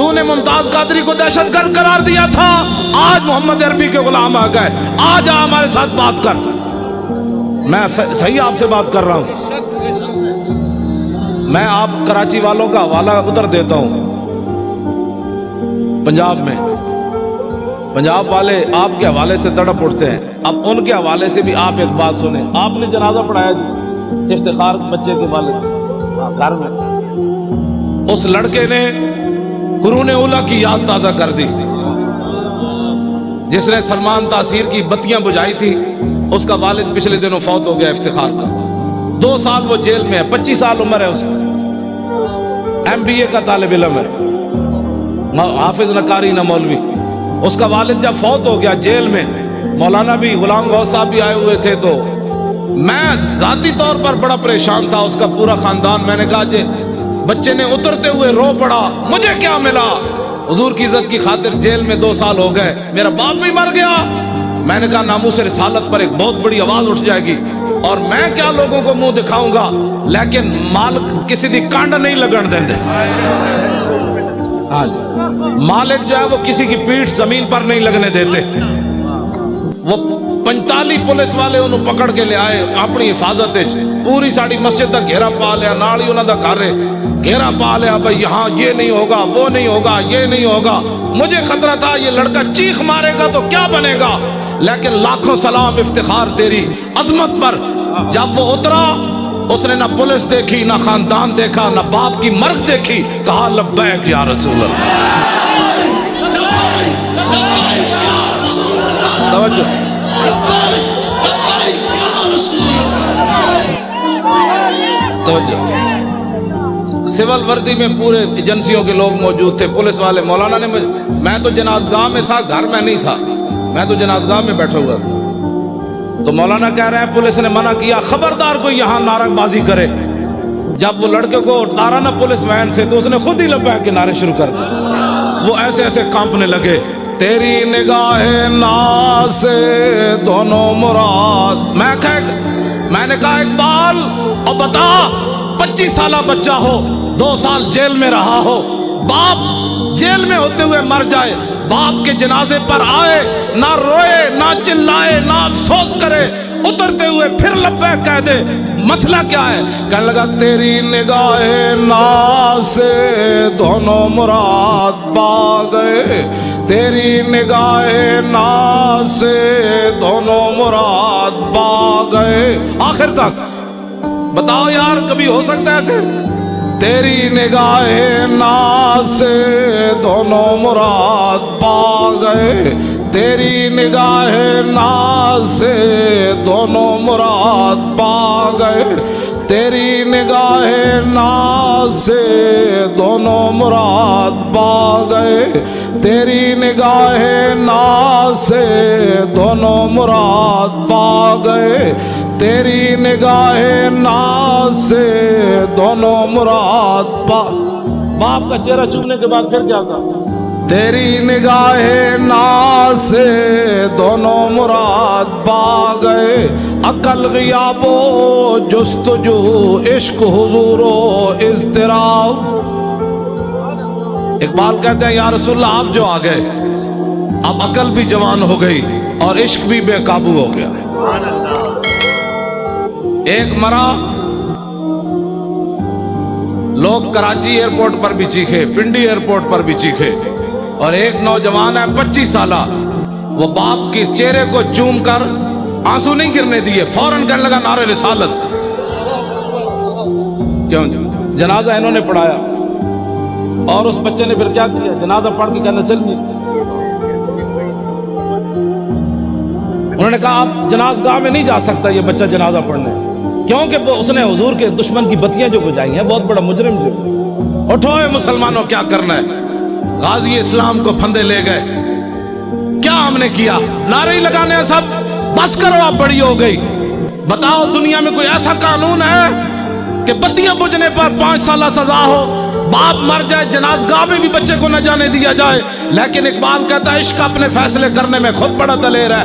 تو نے ممتاز قادری کو دہشت گرد قرار دیا تھا، آج محمد عربی کے غلام آ گئے، آج آ ہمارے ساتھ بات کر۔ میں صحیح آپ سے بات کر رہا ہوں۔ میں آپ کراچی والوں کا حوالہ ادھر دیتا ہوں، پنجاب میں پنجاب والے آپ کے حوالے سے تڑپ اٹھتے ہیں، اب ان کے حوالے سے بھی آپ ایک بات سنیں۔ آپ نے جنازہ پڑھایا جی افتخار بچے کے والد گھر میں، اس لڑکے نے قرون اولیٰ کی یاد تازہ کر دی، جس نے سلمان تاثیر کی بتیاں بجھائی تھی، اس کا والد پچھلے دنوں فوت ہو گیا افتخار کا، 2 سال وہ جیل میں ہے، 25 سال عمر ہے اس کی، MBA کا طالب علم ہے، حافظ نہ قاری نہ مولوی۔ اس کا والد جب فوت ہو گیا جیل میں، مولانا بھی غلام غوث صاحب بھی آئے ہوئے تھے، تو میں ذاتی طور پر بڑا پریشان تھا، اس کا پورا خاندان۔ میں نے کہا جی بچے نے اترتے ہوئے رو پڑا، مجھے کیا ملا؟ حضور کی عزت کی خاطر جیل میں 2 سال ہو گئے، میرا باپ بھی مر گیا۔ میں نے کہا ناموس رسالت پر ایک بہت بڑی آواز اٹھ جائے گی، اور میں کیا لوگوں کو منہ دکھاؤں گا، لیکن مالک کسی دی کانڈ نہیں لگن دیں دے۔ مالک جو ہے وہ کسی کی پیٹھ زمین پر نہیں لگنے دیتے۔ وہ 45 پولیس والے انہوں پکڑ کے لے آئے اپنی حفاظت، پوری ساڑی مسجد تک گھیرا پا لیا، نال ہی انہوں دا گھر گھیرا پا لیا، بھائی یہاں یہ نہیں ہوگا، وہ نہیں ہوگا، یہ نہیں ہوگا۔ مجھے خطرہ تھا یہ لڑکا چیخ مارے گا تو کیا بنے گا، لیکن لاکھوں سلام افتخار تیری عظمت پر۔ جب وہ اترا، اس نے نہ پولیس دیکھی، نہ خاندان دیکھا، نہ باپ کی مرگ دیکھی، کہا لبیک یا رسول اللہ۔ توجہ، توجہ۔ سول وردی میں پورے ایجنسیوں کے لوگ موجود تھے، پولیس والے۔ مولانا نے میں تو جنازگاہ میں تھا، گھر میں نہیں تھا، میں تو جنازگاہ میں بیٹھا ہوا تھا۔ تو مولانا کہہ رہے ہیں پولیس نے منع کیا، خبردار کوئی یہاں نعرہ بازی کرے۔ جب وہ لڑکے کو اتارا نا پولیس وین سے، تو اس نے خود ہی لبیک کے نعرے شروع کر دیے، وہ ایسے ایسے کانپنے لگے۔ تیری نگاہ ناز سے دونوں مراد۔ میں نے کہا اقبال اور بتا، 25 سالہ بچہ ہو، 2 سال جیل میں رہا ہو، باپ جیل میں ہوتے ہوئے مر جائے، باپ کے جنازے پر آئے، نہ روئے، نہ چلائے، نہ افسوس کرے، اترتے ہوئے پھر لبیک کہہ دے، مسئلہ کیا ہے؟ کہنے لگا تیری نگاہ ناز سے دونوں مراد پا گئے، تیری نگاہ ناز سے دونوں مراد پا گئے۔ آخر تک بتاؤ یار، کبھی ہو سکتا ہے ایسے؟ تیری نگاہ ناز سے دونوں مراد پا گئے، تیری نگاہ ناز سے دونوں مراد پا گئے، تیری نگاہ ناز سے دونوں مراد پا گئے، تیری نگاہ ناز سے دونوں مراد پا گئے، تیری نگاہ ناز سے دونوں مراد پا۔ باپ کا چہرہ چومنے کے بعد پھر کیا کہا؟ تیری نگاہ ناز سے دونوں مراد پا گئے، عقل غیاب و جستجو، عشق حضور و اضطراب۔ اقبال کہتے ہیں یا رسول اللہ آپ جو آ گئے، اب عقل بھی جوان ہو گئی اور عشق بھی بے قابو ہو گیا۔ ایک مرا، لوگ کراچی ایئرپورٹ پر بھی چیخے، پنڈی ایئرپورٹ پر بھی چیخے، اور ایک نوجوان ہے 25 سالہ، وہ باپ کے چہرے کو چوم کر آنسو نہیں گرنے دیے، فوراً کہنے لگا نعرہ رسالت۔ کیوں؟ جنازہ انہوں نے پڑھایا، اور اس بچے نے پھر کیا کیا؟ جنازہ پڑھ کے کہنا چلیے۔ انہوں نے کہا آپ جنازگاہ میں نہیں جا سکتا یہ بچہ جنازہ پڑھنے، کیونکہ اس نے حضور کے دشمن کی بتیاں جو بجھائی ہیں، بہت بڑا مجرم جو۔ اٹھو اے مسلمانوں، کیا کرنا ہے؟ غازی اسلام کو پھندے لے گئے، کیا ہم نے کیا؟ نعرے ہی لگانے ہیں سب، بس کرو آپ بڑی ہو گئی۔ بتاؤ دنیا میں کوئی ایسا قانون ہے کہ بتیاں بجھنے پر 5 سالہ سزا ہو، باپ مر جائے جنازگاہ میں بھی بچے کو نہ جانے دیا جائے؟ لیکن اقبال کہتا ہے عشق اپنے فیصلے کرنے میں خود بڑا دلیر ہے۔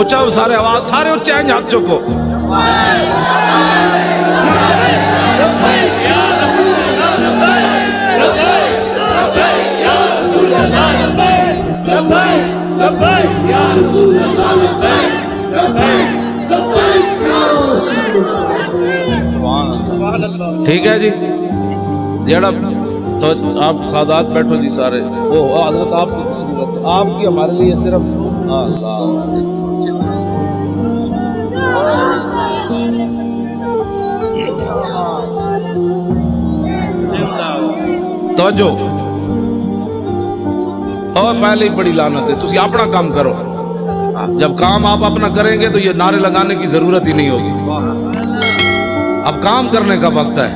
اچھا سارے آواز سارے اچھے ہیں ہاتھ چکو ٹھیک ہے جی جڑا تو آپ سادات بیٹھو جی سارے وہ حضرت آپ کی تشریف آپ کی ہمارے لیے صرف اللہ توجہ اور پہلے ہی بڑی لعنت ہے تسی اپنا کام کرو جب کام آپ اپنا کریں گے تو یہ نعرے لگانے کی ضرورت ہی نہیں ہوگی اب کام کرنے کا وقت ہے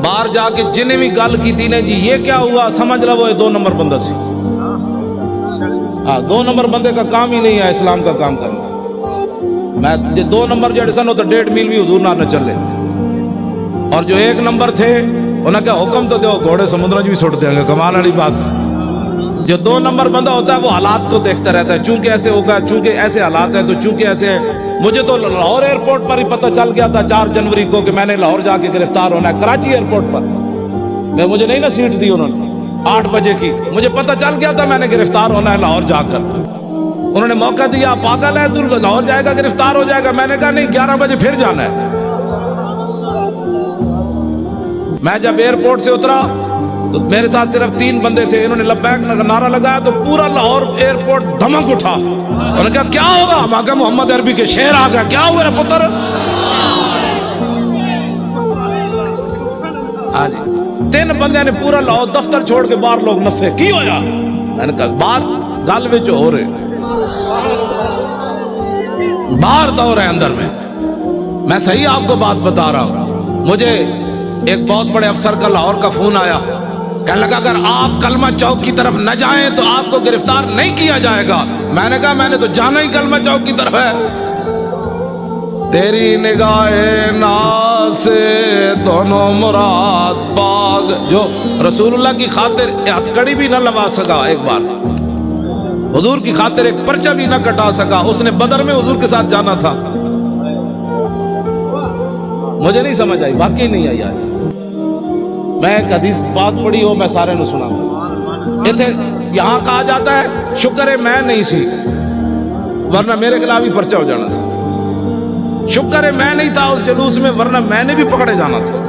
باہر جا کے جنہیں بھی گل کی تھی نے جی یہ کیا ہوا سمجھ لو وہ 2 نمبر بندہ سی ہاں 2 نمبر بندے کا کام ہی نہیں ہے اسلام کا کام کرنا میں 2 نمبر جڑے سن تو 1.5 میل بھی حضور نہ چلے اور جو 1 نمبر تھے انہوں نے کہا حکم تو دو گھوڑے سمندر بھی سٹ دیں گے کمال والی بات جو 2 نمبر بندہ ہوتا ہے وہ حالات کو دیکھتا رہتا ہے چونکہ ایسے ہوگا چونکہ ایسے حالات ہیں تو چونکہ ایسے ہیں مجھے تو لاہور ایئرپورٹ پر ہی پتہ چل گیا تھا 4 جنوری کو کہ میں نے لاہور جا کے گرفتار ہونا ہے کراچی ایئرپورٹ پر مجھے نہیں نا سیٹ دی انہوں نے 8 بجے کی مجھے پتہ چل گیا تھا میں نے گرفتار ہونا ہے لاہور جا کر انہوں نے موقع دیا پاگل ہے تو لاہور جائے گا گرفتار ہو جائے گا میں نے کہا نہیں 11 بجے پھر جانا ہے میں جب ایئرپورٹ سے اترا تو میرے ساتھ صرف 3 بندے تھے انہوں نے لبیک نعرہ لگایا تو پورا لاہور ایئرپورٹ دھمک اٹھا انہوں نے کہا کیا ہوگا ہم کہا محمد عربی کے شعر آ گیا کیا ہوا رے پتر 3 بندے نے پورا لاہور دفتر چھوڑ کے باہر لوگ نسے کی ہویا میں نے کہا بات گل وچ ہو رہے باہر تو ہو رہے اندر میں صحیح آپ کو بات بتا رہا ہوں مجھے ایک بہت بڑے افسر کا لاہور کا فون آیا کہنے لگا اگر آپ کلمہ چوک کی طرف نہ جائیں تو آپ کو گرفتار نہیں کیا جائے گا میں نے کہا میں نے تو جانا ہی کلمہ چوک کی طرف ہے تیری نگاہ ناز سے دونوں مراد باغ جو رسول اللہ کی خاطر ہتھکڑی بھی نہ لگا سکا ایک بار حضور کی خاطر ایک پرچہ بھی نہ کٹا سکا اس نے بدر میں حضور کے ساتھ جانا تھا مجھے نہیں سمجھ آئی واقعی نہیں آئی آج میں ایک حدیث بات پڑھی ہو میں سارے نے سنا یہاں کہا جاتا ہے شکر ہے میں نہیں سی ورنہ میرے خلاف ہی پرچہ ہو جانا سی شکر ہے میں نہیں تھا اس جلوس میں ورنہ میں نے بھی پکڑے جانا تھا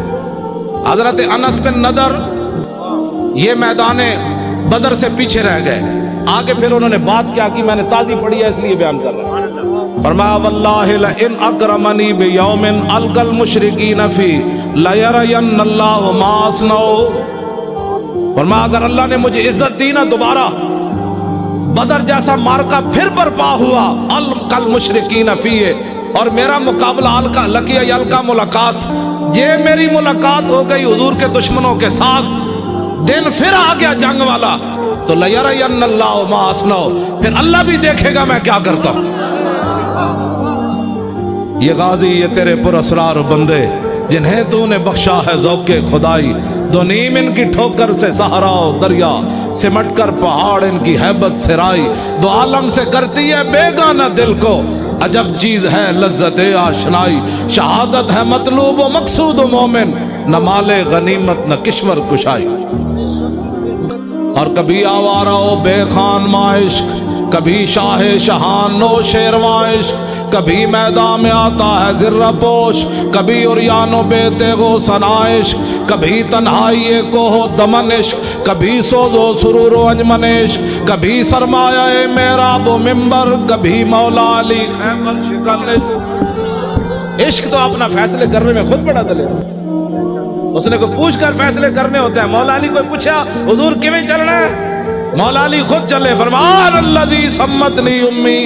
حضرت انس بن نضر یہ میدان بدر سے پیچھے رہ گئے آگے پھر انہوں نے بات کیا کی میں نے تازی پڑھی ہے اس لیے بیان کر رہا ہوں فرمایا واللہ لئن اکرمنی بیوم القى المشرکین فی لیرین اللہ ما اصنع فرمایا اگر اللہ نے مجھے عزت دی نا دوبارہ بدر جیسا مارکا پھر برپا ہوا القى المشرکین فی اور میرا مقابلہ لقی القا ملاقات یہ میری ملاقات ہو گئی حضور کے دشمنوں کے ساتھ دن پھر آ گیا جنگ والا تو لیرین اللہ ما اصنع پھر اللہ بھی دیکھے گا میں کیا کرتا ہوں یہ غازی یہ تیرے پر اسرار بندے جنہیں تو نے بخشا ہے ذوق خدائی دو نیم ان کی ٹھوکر سے صحرا و دریا سمٹ کر پہاڑ ان کی ہیبت سے رائی دو عالم سے کرتی ہے بیگانہ دل کو عجب چیز ہے لذت آشنائی شہادت ہے مطلوب و مقصود و مومن نہ مال غنیمت نہ کشور کشائی اور کبھی آوارہ و بے خان معاشق کبھی شاہ شہان و شیرواں عشق کبھی میدان میں آتا ہے ذرہ پوش کبھی عریان و بے تیغ و سنائش کبھی تنہائی کو ہو دمن عشق کبھی سوز و سرور و انجمن عشق کبھی سرمایہ محراب و ممبر کبھی مولا علی خیبر شکن عشق تو اپنا فیصلے کرنے میں خود بڑا دلے اس نے کو پوچھ کر فیصلے کرنے ہوتے ہیں مولا علی کو پوچھا حضور کیویں چلنا ہے مولا علی خود چلے فرمان الذی سمتنی امی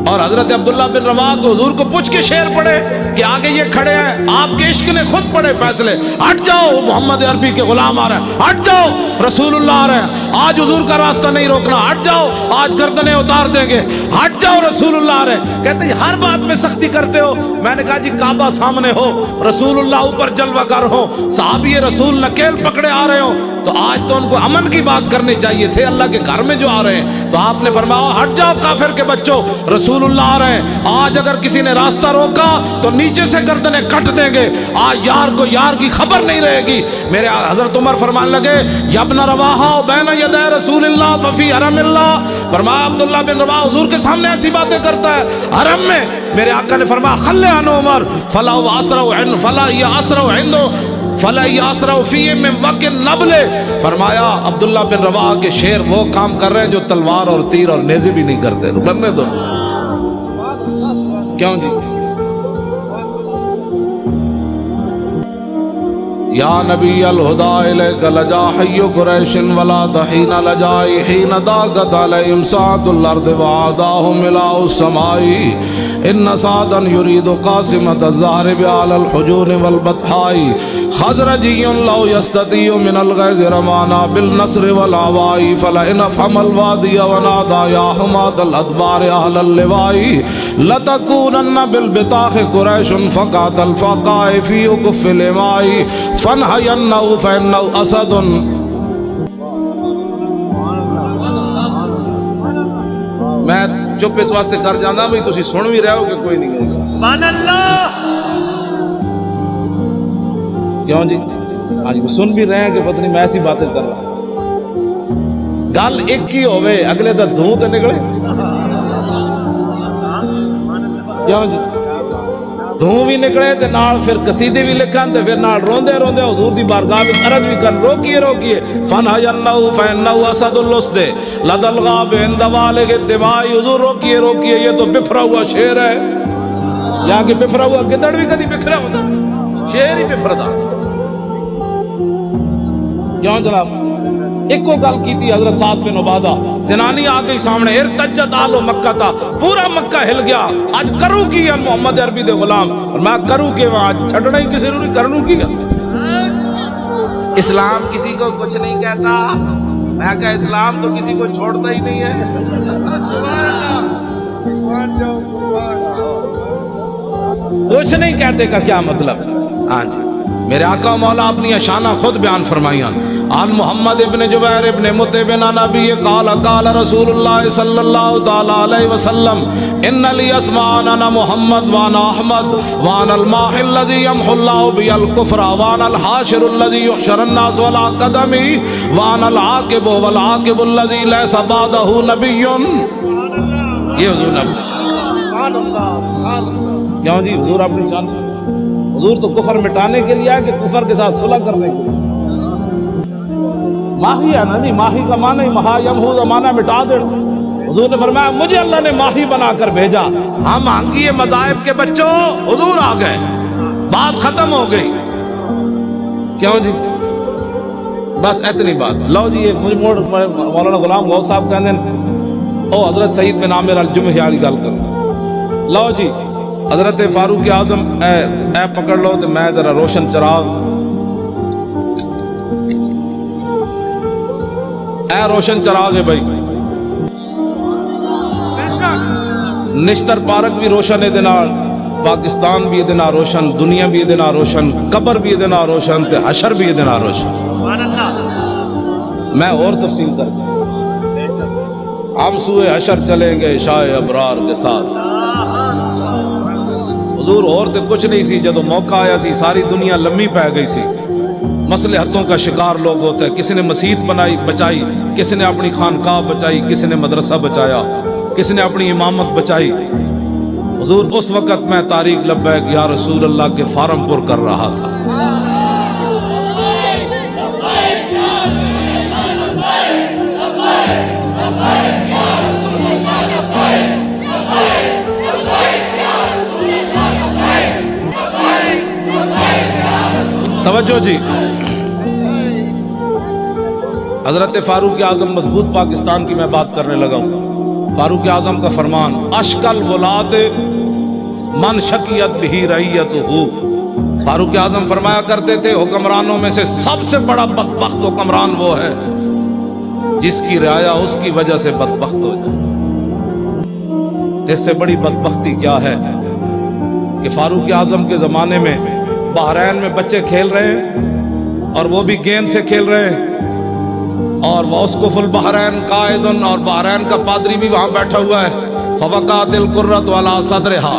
اور حضرت عبداللہ بن رواحہ کو حضور کو پوچھ کے شعر پڑھے کہ آگے یہ کھڑے ہیں آپ کے عشق نے خود پڑھے فیصلے ہٹ جاؤ محمد عربی کے غلام آ رہے ہیں ہٹ جاؤ رسول اللہ آ رہے ہیں آج حضور کا راستہ نہیں روکنا ہٹ جاؤ آج گردنیں اتار دیں گے ہٹ جاؤ رسول اللہ آ رہے ہیں۔ کہتے ہیں ہر بات میں سختی کرتے ہو۔ میں نے کہا جی کعبہ سامنے ہو، رسول اللہ اوپر جلوہ گر ہو، صحابی رسول نکیل پکڑے آ رہے ہو، تو آج تو ان کو امن کی بات کرنی چاہیے تھے، اللہ کے گھر میں جو آ رہے ہیں۔ تو آپ نے فرمایا ہٹ جاؤ کافر کے بچوں، رسول اللہ آ رہے ہیں۔ آج اگر کسی نے راستہ روکا تو نیچے سے گردنیں کٹ دیں گے، آج یار کو یار کی خبر نہیں رہے گی۔ میرے حضرت عمر فرمان لگے یا ابن رواحہ بین یدی رسول اللہ ففی حرم اللہ، فرمایا عبداللہ بن رواحہ حضور کے سامنے ایسی باتیں کرتا ہے حرم میں۔ میرے آقا نے فرمایا خلی عن عمر فلا یاسرع فی من وقت النبل، فرمایا عبداللہ بن رواحہ کے شیر وہ کام کر رہے ہیں جو تلوار اور تیر اور نیزے بھی نہیں کرتے، کرنے دو۔ کیوں جی؟ یا نبی الہدا الیک لجا حی قریش ولا تحین لجائی حین داغت علیہم ساعت الارض وعداہم الہ السماء ان سعدا یرید قاسمت الزہر علی الحجون والبطحاء خزرجی لو یستطیع من الغیظ رمانا بالنصر والعواء فلئن افهم الوادی ونادا یا حمات الادبار اہل اللواء لتکونن بالبطاخ قریش فقات الفقاء فی کف الاماء فنہینہو فینہو اسد۔ میں چپ اس واسطے کر جانا بھئی تسی سن بھی رہے ہو کہ کوئی نہیں ہے؟ سبحان اللہ۔ کیوں جی؟ آج سن بھی رہے ہیں کہ پتہ نہیں میں ایسی باتیں کر رہا ہوں۔ گل ایک ہی ہوئے اگلے دا دھوں تے نکلے، کیوں جی؟ دھوں بھی نکلے تے نال پھر قصیدے بھی لکھن تے پھر نال روندے روندے حضور دی بارگاہ وچ عرض بھی کرن روکیے روکیے فنہینہو فینہو اسد الاسد لدى الغاب عند والغ الدماء، حضور روکیے روکیے یہ تو بفرا ہوا شیر ہے۔ یہاں کہ بفرا ہوا گدڑ بھی کدی بکھرا ہوتا، شیر ہی بفرا تھا۔ کیوں جناب؟ ایک کو گل کی تھی حضرت سعد بن عبادہ، جنانی آ گئی سامنے، ارتجت آل مکہ تھا، پورا مکہ ہل گیا، آج کروں کی ہے محمد عربی دے غلام، اور میں کروں کہ آج چھڑنا ہی کسی نے کرنوں کی ہے۔ اسلام کسی کو کچھ نہیں کہتا، میں کہا اسلام تو کسی کو چھوڑتا ہی نہیں ہے۔ کچھ نہیں کہتے کا کیا مطلب؟ ہاں جی، میرے آقا مولا اپنی اشانہ خود بیان فرمائیاں۔ عن محمد ابن جبیر ابن مطعم عن ابی قال قال رسول اللہ صلی اللہ تعالی علیہ وسلم ان لی اسماء انا محمد وانا احمد وانا الماح الذی یمحو اللہ بی الکفر وانا الحاشر الذی یحشر الناس ولا قدمی وانا العاقب والعاقب الذی لیس بعدہ نبی۔ یہ حضور نے اپنی شان، کیوں جی حضور اپنی شان؟ حضور تو کفر مٹانے کے لیے ہے کہ کفر کے ساتھ صلح کرنے کے لیے؟ ماہی ہے نا جی، ماہی کا معنی مہا یمحو کا معنی مٹا دے۔ حضور نے فرمایا مجھے اللہ نے ماہی بنا کر بھیجا۔ ہم آنگی مذاہب کے بچوں حضور آ گئے، بات ختم ہو گئی۔ کیوں جی؟ بس اتنی بات۔ لو جی یہ مولانا غلام غوث صاحب کہتے ہیں او حضرت سعید بن عامر الجمحی والی گل کرو۔ لو جی حضرت فاروق اعظم اے پکڑ لو تو میں ذرا روشن چراغ، اے روشن چراغ ہے بھائی۔ نشتر پارک بھی روشن ہے دنار، پاکستان بھی دینا روشن، دنیا بھی دینا روشن، قبر بھی دینا روشن، تے حشر بھی دینا روشن۔ میں اور تفصیل کر ہم سوئے حشر چلیں گے شاہ ابرار کے ساتھ۔ حضور اور تے کچھ نہیں سی، جدو موقع آیا سی ساری دنیا لمبی پہ گئی سی، مصلحتوں کا شکار لوگ ہوتے ہیں، کسی نے مسجد بنائی بچائی، کسی نے اپنی خانقاہ بچائی، کسی نے مدرسہ بچایا، کسی نے اپنی امامت بچائی۔ حضور اس وقت میں طارق لبیک یا رسول اللہ کے فارم پر کر رہا تھا۔ توجہ جی، حضرت فاروق اعظم مضبوط پاکستان کی میں بات کرنے لگا ہوں۔ فاروق اعظم کا فرمان اشکل ولاد من شکیت بھی رعیتہ، فاروق اعظم فرمایا کرتے تھے حکمرانوں میں سے سب سے بڑا بدبخت حکمران وہ ہے جس کی رعایا اس کی وجہ سے بدبخت ہو جائے۔ اس سے بڑی بدبختی کیا ہے کہ فاروق اعظم کے زمانے میں بحرین میں بچے کھیل رہے ہیں اور وہ بھی گیند سے کھیل رہے ہیں، اور واسقف البحرین قائد، اور بحرین کا پادری بھی وہاں بیٹھا ہوا ہے۔ فوقعت القرۃ علی صدرہا،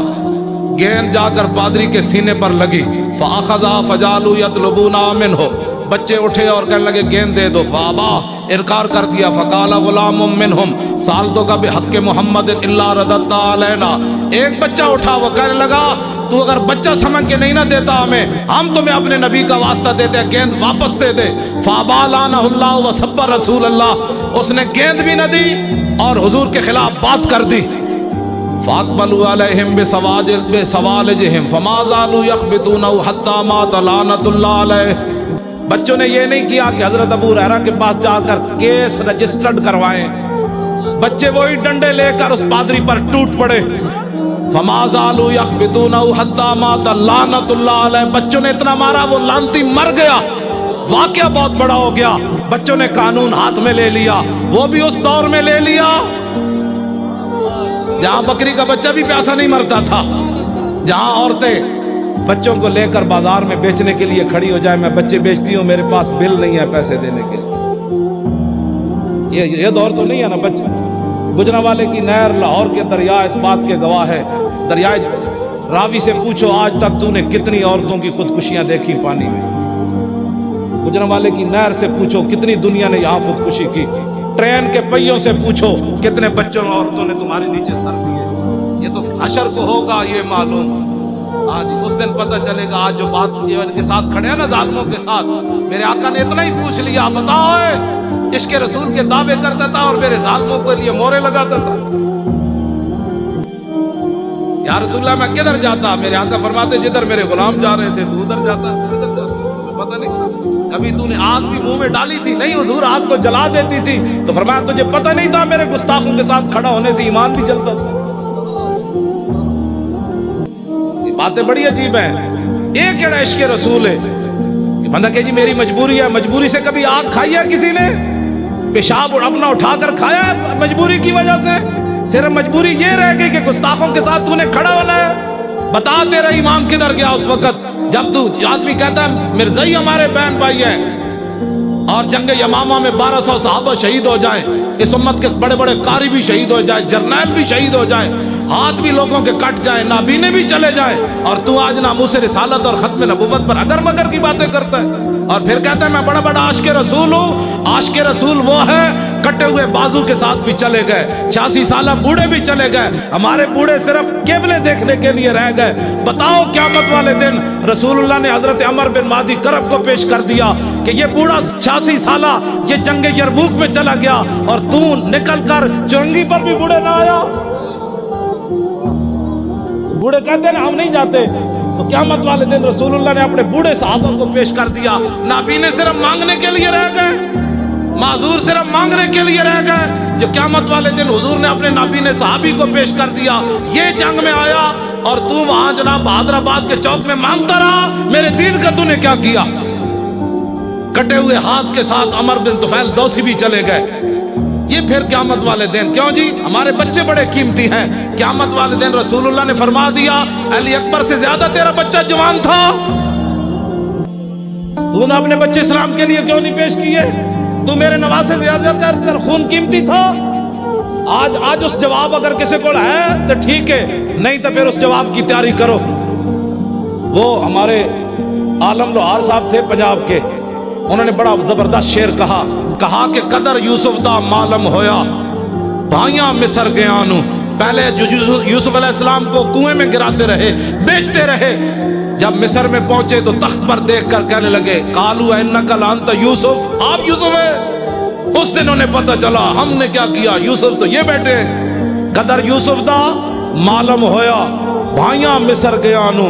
گیند جا کر پادری کے سینے پر لگی۔ فاخذا فجعلوا یطلبون منہ، بچے اٹھے اور کہنے لگے گیند دے دو۔ فابا، انکار کر دیا۔ فقال غلام منہم سالتک بحق محمد الا رددت علینا، ایک بچہ اٹھا، وہ کہنے لگا تو اگر بچہ سمجھ کے نہیں نہ دیتا ہمیں، ہم تمہیں اپنے نبی کا واسطہ دیتے ہیں، گیند واپس دے دے۔ فابا لعنہ اللہ وسب رسول اللہ، اس نے گیند بھی نہ دی اور حضور کے خلاف بات کر دی۔ فاقبلوا علیہم بسوالجہم فما زالوا یخبطونہ حتی مات لعنۃ اللہ علیہ، بچوں نے یہ نہیں کیا کہ حضرت ابو ہریرہ کے پاس جا کر کیس رجسٹرڈ کروائیں، بچے وہی ڈنڈے لے کر اس پادری پر ٹوٹ پڑے۔ فما زالوا یخبطونہ حتی مات لعنۃ اللہ علیہ، بچوں نے اتنا مارا وہ لعنتی مر گیا۔ واقعہ بہت بڑا ہو گیا، بچوں نے قانون ہاتھ میں لے لیا، وہ بھی اس دور میں لے لیا جہاں بکری کا بچہ بھی پیاسا نہیں مرتا تھا، جہاں عورتیں بچوں کو لے کر بازار میں بیچنے کے لیے کھڑی ہو جائے، میں بچے بیچتی ہوں، میرے پاس بل نہیں ہے پیسے دینے کے لیے، یہ دور تو نہیں ہے نا بچے۔ گجرانوالے کی نہر لاہور کے دریا اس بات کے گواہ ہے، دریائے راوی سے پوچھو آج تک تو نے کتنی عورتوں کی خودکشیاں دیکھی پانی میں، گجرانوالے کی نہر سے پوچھو کتنی دنیا نے یہاں خودکشی کی، ٹرین کے پہیوں سے پوچھو کتنے بچوں اور عورتوں نے تمہارے نیچے سر دیے۔ یہ تو حشر کو ہوگا یہ معلوم، آج اس دن پتہ چلے گا۔ آج جو بات کے ساتھ کھڑے ہیں نا ظالموں کے ساتھ، میرے آقا نے اتنا ہی پوچھ لیا، بتاؤ عشق رسول کے دعوے کرتا تھا اور میرے ظالموں کے لیے مورے لگاتا تھا۔ یا رسول اللہ میں کدھر جاتا؟ میرے آقا فرماتے جدھر میرے غلام جا رہے تھے تو ادھر جاتا، ادھر جاتا، تمہیں پتہ نہیں کبھی تو نے آگ بھی منہ میں ڈالی تھی؟ نہیں حضور، آگ کو جلا دیتی تھی۔ تو فرمایا تجھے پتہ نہیں تھا میرے گستاخوں کے ساتھ کھڑا ہونے سے ایمان بھی جلتا تھا۔ یہ باتیں بڑی عجیب ہیں۔ ایک کیڑا عشق رسول ہے، بندہ کہ جی میری مجبوری ہے، مجبوری سے کبھی آگ کھائی ہے کسی نے؟ پیشاب اپنا اٹھا کر کھایا ہے مجبوری کی وجہ سے؟ صرف مجبوری یہ رہ گئی کہ گستاخوں کے ساتھ تو نے کھڑا ہونا ہے۔ بتا تیرا ایمان کدھر گیا اس وقت جب تو آدمی کہتا ہے مرزائی ہمارے بہن بھائی ہیں اور جنگ یمامہ میں 1200 صحابہ شہید ہو جائیں، اس امت کے بڑے بڑے قاری بھی شہید ہو جائیں، جرنیل بھی شہید ہو جائیں، ہاتھ بھی لوگوں کے کٹ جائیں، نابینے بھی چلے جائیں، اور تو آج ناموس رسالت اور ختم نبوت پر اگر مگر کی باتیں کرتا ہے اور پھر کہتا ہے میں بڑا بڑا عاشق رسول ہوں۔ عاشق رسول وہ ہے کٹے ہوئے بازو کے ساتھ بھی چلے گئے، 86 سالہ بوڑھے بھی چلے گئے، ہمارے بوڑھے صرف قبلے دیکھنے کے لیے رہ گئے۔ بتاؤ قیامت والے دن رسول اللہ نے حضرت عمر بن مہدی کرب کو پیش کر دیا کہ یہ بوڑھا 86 سالہ یہ جنگ یرموک میں چلا گیا اور تو نکل کر چرنگی پر بھی بوڑھے نہ آیا۔ بوڑھے کہتے ہیں ہم نہیں جاتے، تو قیامت والے دن رسول اللہ نے اپنے بوڑھے صحابہ کو پیش کر دیا۔ نابینے صرف مانگنے کے لیے رہ گئے، معذور صرف مانگنے کے لیے رہ گئے، جو قیامت والے دن حضور نے اپنے نابینے صحابی کو پیش کر دیا۔ یہ جنگ میں آیا اور تو وہاں جناب بہادر آباد کے چوک میں مانگتا رہا میرے دین کا تو نے کیا کیا؟ کٹے ہوئے ہاتھ کے ساتھ عمر بن طفیل دوسی بھی چلے گئے۔ یہ پھر قیامت والے دن کیوں جی؟ ہمارے بچے بڑے قیمتی ہیں۔ قیامت والے دن رسول اللہ نے فرما دیا علی اکبر سے زیادہ تیرا بچہ جوان تھا، تو نے اپنے بچے اسلام کے لیے کیوں نہیں پیش کیے؟ تو میرے نواسے سے زیادہ تر خون قیمتی تھا۔ آج اس جواب اگر کسی کو ہے تو ٹھیک ہے، نہیں تو پھر اس جواب کی تیاری کرو۔ وہ ہمارے عالم لوہار صاحب تھے پنجاب کے، انہوں نے بڑا زبردست شعر کہا کہ قدر یوسف دا معلوم ہویا بھائیاں مصر گیا نو۔ پہلے یوسف علیہ السلام کو کنویں میں گراتے رہے، بیچتے رہے، جب مصر میں پہنچے تو تخت پر دیکھ کر کہنے لگے قالوا انک لانت یوسف، آپ یوسف ہے۔ اس دن انہیں پتہ چلا ہم نے کیا کیا، یوسف تو یہ بیٹھے۔ قدر یوسف دا معلوم ہویا بھائیاں مصر گیا نو،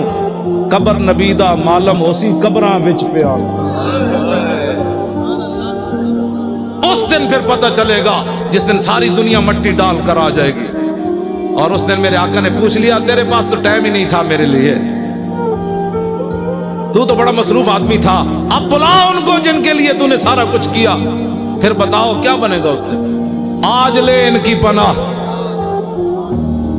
قبر نبی دا معلوم ہوسی قبراں وچ پیا۔ اس دن پھر پتہ چلے گا جس دن ساری دنیا مٹی ڈال کر آ جائے گی۔ اور اس دن میرے آقا نے پوچھ لیا تیرے پاس تو ٹائم ہی نہیں تھا میرے لیے، تو بڑا مصروف آدمی تھا، اب بلا ان کو جن کے لیے تو نے سارا کچھ کیا، پھر بتاؤ کیا بنے گا اس دن۔ آج لے ان کی پناہ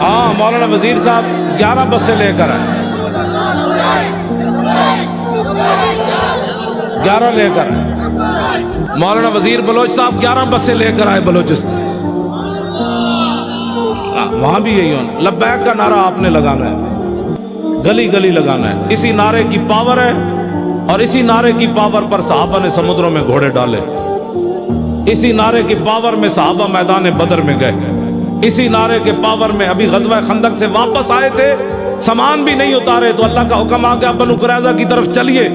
ہاں مولانا وزیر صاحب 11 بسیں لے کر آئے، 11 لے کر آئے مولانا وزیر بلوچ صاحب 11 بسیں لے کر آئے بلوچستان۔ وہاں بھی یہی ہونا، لبیک کا نعرہ آپ نے لگانا ہے، گلی گلی لگانا ہے، اسی نعرے کی پاور ہے، اور اسی نعرے کی پاور پر صحابہ نے سمندروں میں گھوڑے ڈالے، اسی نعرے کی پاور میں صحابہ میدان بدر میں گئے، اسی نعرے کے پاور میں ابھی غزوہ خندق سے واپس آئے تھے، سامان بھی نہیں اتارے تو اللہ کا حکم آ گیا بنو قریظہ کی طرف چلیے،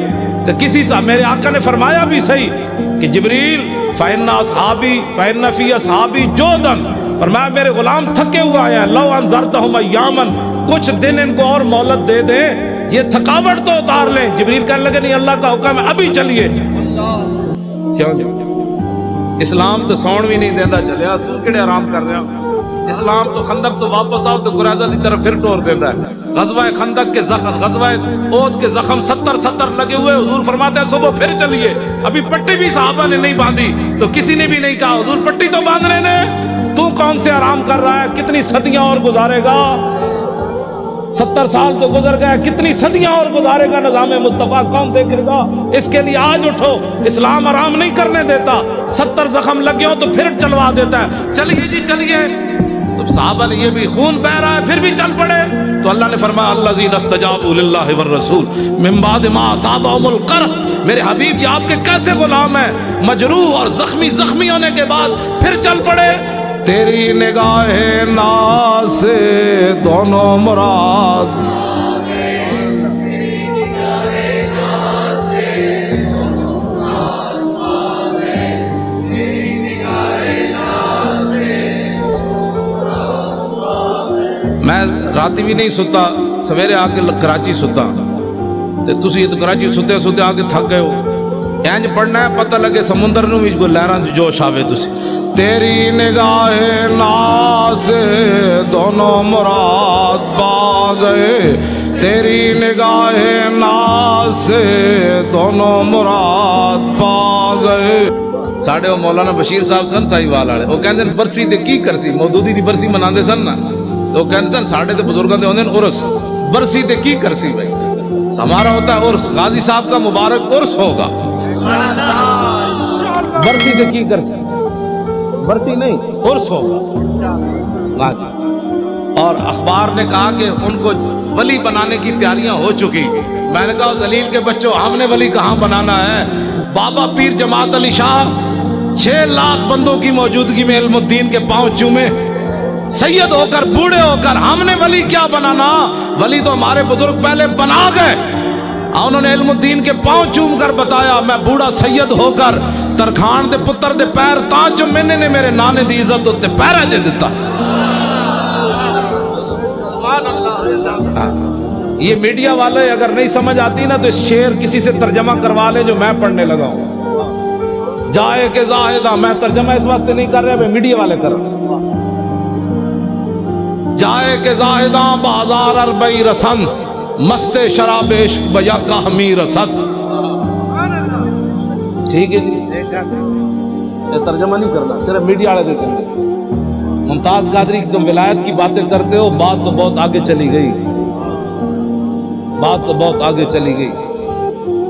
تو کسی سے میرے آقا نے فرمایا بھی صحیح کہ جبریل فَإِنَّ أَصْحَابِي فَإِنَّ فِي أَصْحَابِي جُهْدًا، فرمایا میرے غلام تھکے ہوئے آئے ہیں، لو انذرتہم ایامًا، کچھ دن ان کو اور مہلت دے دیں، یہ تھکاوٹ تو اتار لیں۔ جبریل کہنے لگے نہیں اللہ کا حکم ہے ابھی چلیے۔ کیوں جی اسلام تو سون بھی نہیں دینا چلیا، تو کیڑے آرام کر رہے ہو؟ اسلام تو خندق تو واپس آؤ تو قریظہ کی طرف پھر ٹور دیتا ہے۔ غزوہ خندق کے غزوہ احد کے زخم 70 لگے ہوئے، حضور فرماتے ہیں صبح پھر چلیے، ابھی پٹی بھی صحابہ نے نہیں باندھی تو کسی نے بھی نہیں کہا حضور پٹی تو باندھنے نے، تو کون سے آرام کر رہا ہے؟ کتنی صدیاں اور گزارے گا؟ 70 سال تو گزر گئے، کتنی صدیاں اور گزارے گا نظام مصطفیٰ، کون دیکھے گا؟ اس کے لیے آج اٹھو، اسلام آرام نہیں کرنے دیتا، 70 زخم لگے ہو تو پھر چلوا دیتا ہے، چلیے جی چلیے۔ تو صحابہ نے یہ بھی خون بہ رہا ہے پھر بھی چل پڑے، تو اللہ نے فرمایا الذین استجابوا للہ والرسول من بعد ما اصابهم القرح، میرے حبیب یہ آپ کے کیسے غلام ہیں، مجروح اور زخمی ہونے کے بعد پھر چل پڑے۔ تیری نگاہ ناز سے دونوں مراد، میں راتی بھی نہیں ستا، سویرے آ کے کراچی ستا، تسی تو کراچی ستے ستے آ کے تھک گئے ہو، اینج پڑھنا ہے پتہ لگے سمندر نو بھی کوئی لہراں دی جوش آوے تسی۔ تیری نگاہ ناز سے دونوں مراد پا گئے، تیری نگاہ ناز سے دونوں مراد پا گئے۔ ساڑھے وہ مولانا بشیر صاحب سن سائی وال آڑے، وہ کہندے برسی تے کی کرسی، مودودی دی برسی مناندے سن نا، تو کہندے سن ساڑھے تے بزرگاں دے ہوندے عرس، برسی تے کی کرسی بھائی، ہمارا ہوتا ہے عرس، غازی صاحب کا مبارک عرس ہوگا، برسی تے کی کرسی، برسی نہیں عرس ہوگا۔ اور اخبار نے کہا کہ ان کو ولی بنانے کی تیاریاں ہو چکی، میں نے کہا ذلیل کے بچوں ہم نے ولی کہاں بنانا ہے، بابا پیر جماعت علی شاہ 6 لاکھ بندوں کی موجودگی میں علم الدین کے پاؤں چومے، سید ہو کر بوڑھے ہو کر، ہم نے ولی کیا بنانا، ولی تو ہمارے بزرگ پہلے بنا گئے، انہوں نے علم الدین کے پاؤں چوم کر بتایا میں بوڑھا سید ہو کر ترکھان دے پتر دے پیر تاں جو میں نے میرے نانے دی عزت ہوتے پیرا جے دیتا۔ یہ میڈیا والے اگر نہیں سمجھ آتی نا تو اس شعر کسی سے ترجمہ کروا لے جو میں پڑھنے لگا ہوں، جائے کہ زاہدہ، میں ترجمہ اس واسطے نہیں کر رہے، میڈیا والے کر رہے، جائے کہ زاہدہ بازار اربعی رسن، مست شراب عشق بیا کا ہمی رسد۔ ٹھیک ہے جی، یہ ترجمہ نہیں کرنا، صرف میڈیا والے دیتے ہیں۔ ممتاز قادری تم ولایت کی باتیں کرتے ہو، بات تو بہت آگے چلی گئی، بات تو بہت آگے چلی گئی۔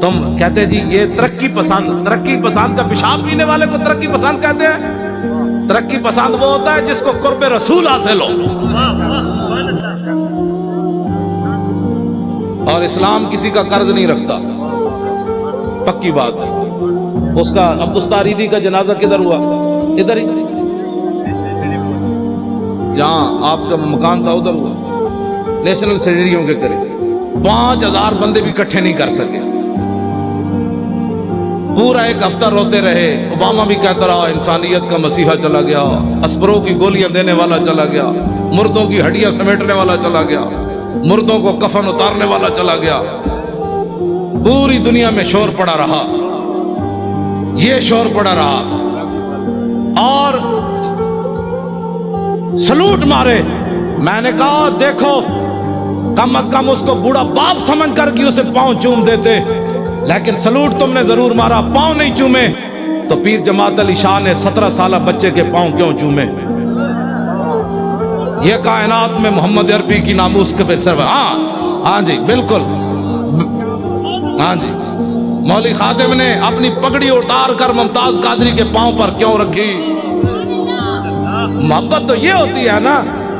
تم کہتے جی یہ ترقی پسند کا پیشاب پینے والے کو ترقی پسند کہتے ہیں، ترقی پسند وہ ہوتا ہے جس کو قرب رسول حاصل ہو، اور اسلام کسی کا قرض نہیں رکھتا، پکی بات ہے۔ اس کا عبدالستاریدی کا جنازہ کدھر ہوا؟ ادھر ہی، جہاں آپ کا مکان تھا ادھر ہوا، نیشنل اسٹیڈیم کے قریب، 5000 بندے بھی اکٹھے نہیں کر سکے، پورا ایک ہفتہ روتے رہے۔ اوباما بھی کہتا رہا انسانیت کا مسیحا چلا گیا، اسپروں کی گولیاں دینے والا چلا گیا، مردوں کی ہڈیاں سمیٹنے والا چلا گیا، مردوں کو کفن اتارنے والا چلا گیا، پوری دنیا میں شور پڑا رہا، یہ شور پڑا رہا، اور سلوٹ مارے۔ میں نے کہا دیکھو کم از کم اس کو بوڑھا باپ سمجھ کر کے اسے پاؤں چوم دیتے، لیکن سلوٹ تم نے ضرور مارا، پاؤں نہیں چومے۔ تو پیر جماعت علی شاہ نے 17 سالہ بچے کے پاؤں کیوں چومے؟ یہ کائنات میں محمد عربی کی ناموس کے پھر سر ہاں جی بالکل ہاں جی مولوی خادم نے اپنی پگڑی اتار کر ممتاز قادری کے پاؤں پر کیوں رکھی؟ محبت تو یہ ہوتی ہے نا.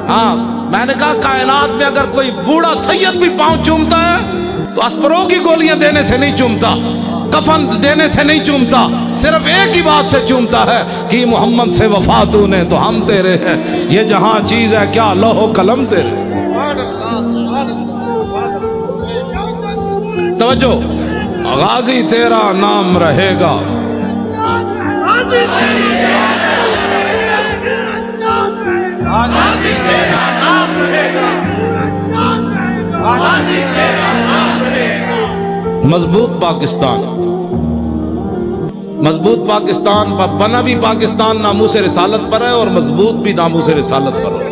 ہاں میں نے کہا کائنات میں اگر کوئی بوڑھا سید بھی پاؤں چومتا ہے تو اسپرو کی گولیاں دینے سے نہیں چومتا, کفن دینے سے نہیں چومتا, صرف ایک ہی بات سے چومتا ہے کہ محمد سے وفا تو نے تو ہم تیرے ہیں, یہ جہاں چیز ہے کیا لوح و قلم تیرے. توجہ, غازی تیرا نام رہے گا, مضبوط پاکستان, مضبوط پاکستان بنا بھی پاکستان ناموس رسالت پر ہے اور مضبوط بھی ناموس رسالت پر ہے.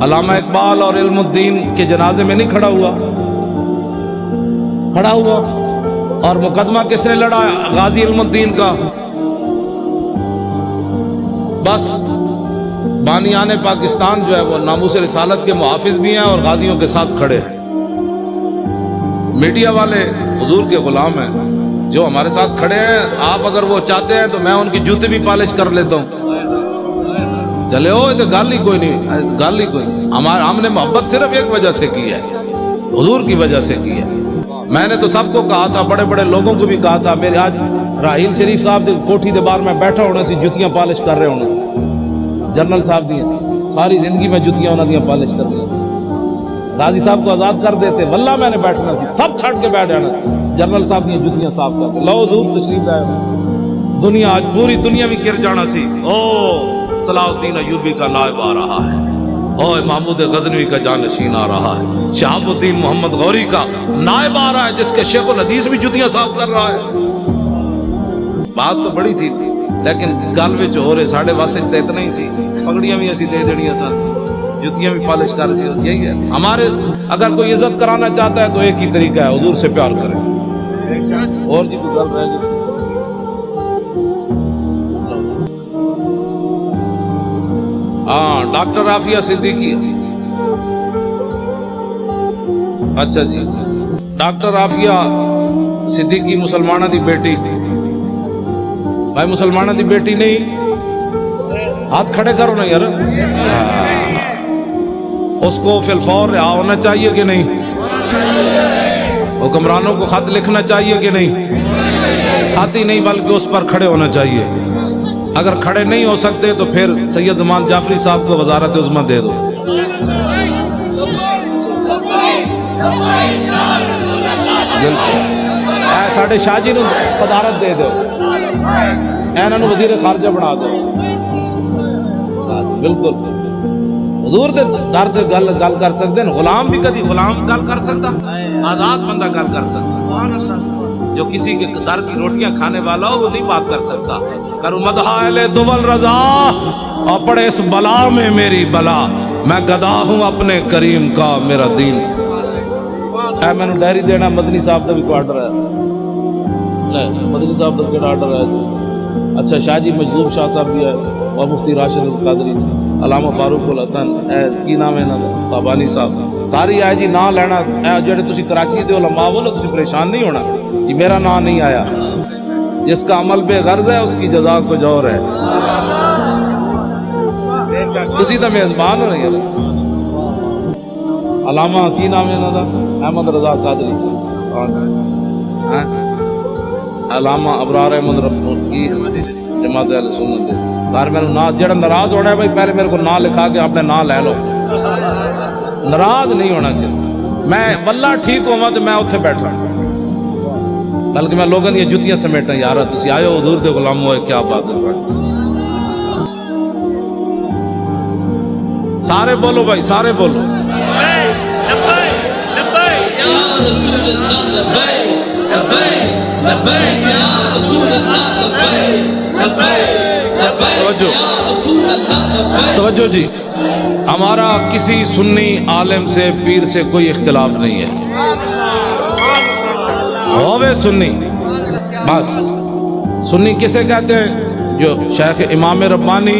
علامہ اقبال اور علم الدین کے جنازے میں نہیں کھڑا ہوا اور مقدمہ کس نے لڑا؟ غازی علم الدین کا. بس بانیان پاکستان جو ہے وہ ناموس رسالت کے محافظ بھی ہیں اور غازیوں کے ساتھ کھڑے ہیں. میڈیا والے حضور کے غلام ہیں جو ہمارے ساتھ کھڑے ہیں. آپ اگر وہ چاہتے ہیں تو میں ان کی جوتے بھی پالش کر لیتا ہوں. چلے ہو تو گال ہی کوئی نہیں, ہم نے محبت صرف ایک وجہ سے کی ہے, حضور کی وجہ سے کی ہے. میں نے تو سب کو کہا تھا, بڑے بڑے لوگوں کو بھی کہا تھا. میرے آج راہیل شریف صاحب کوٹھی کے باہر میں بیٹھا ہونا سی جوتیاں پالش کر رہے ہونا. جنرل صاحب دی ساری زندگی میں جوتیاں انہوں نے پالش کر دی. غازی صاحب کو آزاد کر دیتے واللہ میں نے بیٹھنا سی, سب چھٹ کے بیٹھ جانا. جنرل صاحب کی جوتیاں صاف کرتے. لو حضور تشریف لائے, دنیا آج پوری دنیا بھی گر جانا سی. او صلاح الدین ایوبی کا نائب آ رہا ہے, اور محمود غزنوی کا جانشین آ رہا ہے, شہاب الدین محمد غوری کا نائب آ رہا ہے جس کے شیخ الحدیث بھی جوتیاں صاف کر رہا ہے. بات تو بڑی تھی لیکن گل وچ ہو رہے ساڑھے واسطے تے اتنا ہی سی. پگڑیاں بھی ایسی دے دینیاں سن, جوتیاں بھی پالش کر دی. یہی ہے ہمارے, اگر کوئی عزت کرانا چاہتا ہے تو ایک ہی طریقہ ہے, حضور سے پیار کرے. اور جی کوئی گل رہ گئی؟ ہاں ڈاکٹر عافیہ صدیقی. اچھا جی, ڈاکٹر عافیہ صدیقی مسلمانہ دی بیٹی. بھائی مسلمانہ دی بیٹی نہیں, ہاتھ کھڑے کرو نا یار. اس کو فی الفور رہا ہونا چاہیے کہ نہیں؟ حکمرانوں کو خط لکھنا چاہیے کہ نہیں؟ خط ہی نہیں بلکہ اس پر کھڑے ہونا چاہیے. اگر کھڑے نہیں ہو سکتے تو پھر سید زمان جعفری صاحب کو وزارت عظمیٰ دے دو. ساڑھے شاہ جی نے صدارت دے دو, انہوں نے وزیر خارجہ بنا دو. بالکل حضور دے در دے گل کر سکتے ہیں. غلام بھی کدی غلام گل کر سکتا, آزاد بندہ گل کر سکتا. جو کسی کے در کی روٹیاں کھانے والا ہو وہ نہیں بات کر سکتا. کرو مدح اہل دول رضا اور پڑے اس بلا میں میری بلا, میں گدا ہوں اپنے کریم کا میرا دین. اے میں نے ڈائری دینا مدنی صاحب کا بھی کو آرڈر ہے. مدنی صاحب کا کیڑا آرڈر ہے؟ اچھا شاہ جی مجذوب شاہ صاحب بھی ہے, اور مفتی راشد قادری, علامہ فاروق الحسن, کی نام ہے نا تابانی صاحب. ساری آئے جی نام لینا. جڑے تسی کراچی دے علماء ہو نا, تسی پریشان نہیں ہونا کہ میرا نام نہیں آیا. جس کا عمل بے غرض ہے اس کی جزا کچھ اور ہے. تسی تو میزبان ہو یار. علامہ کی نام ہے نا, احمد رضا قادری, علامہ ابرار احمد کی جماعت اہل سنت. سارے میرے نام جڑا ناراض ہونا ہے بھائی پہلے میرے کو نام لکھا کے اپنے نام لے لو. ناراض نہیں ہونا کسی. میں واللہ ٹھیک ہوا تو میں اتنے بیٹھا, بلکہ میں لوگوں کی جتیاں سمیٹنا. یار تسی آئے ہو حضور دے غلام ہوئے, کیا بات ہے. سارے بولو بھائی, سارے بولو. توجہ جی, ہمارا کسی سنی عالم سے پیر سے کوئی اختلاف نہیں ہے. ہووے سنی, بس سنی کسے کہتے ہیں؟ جو شیخ امام ربانی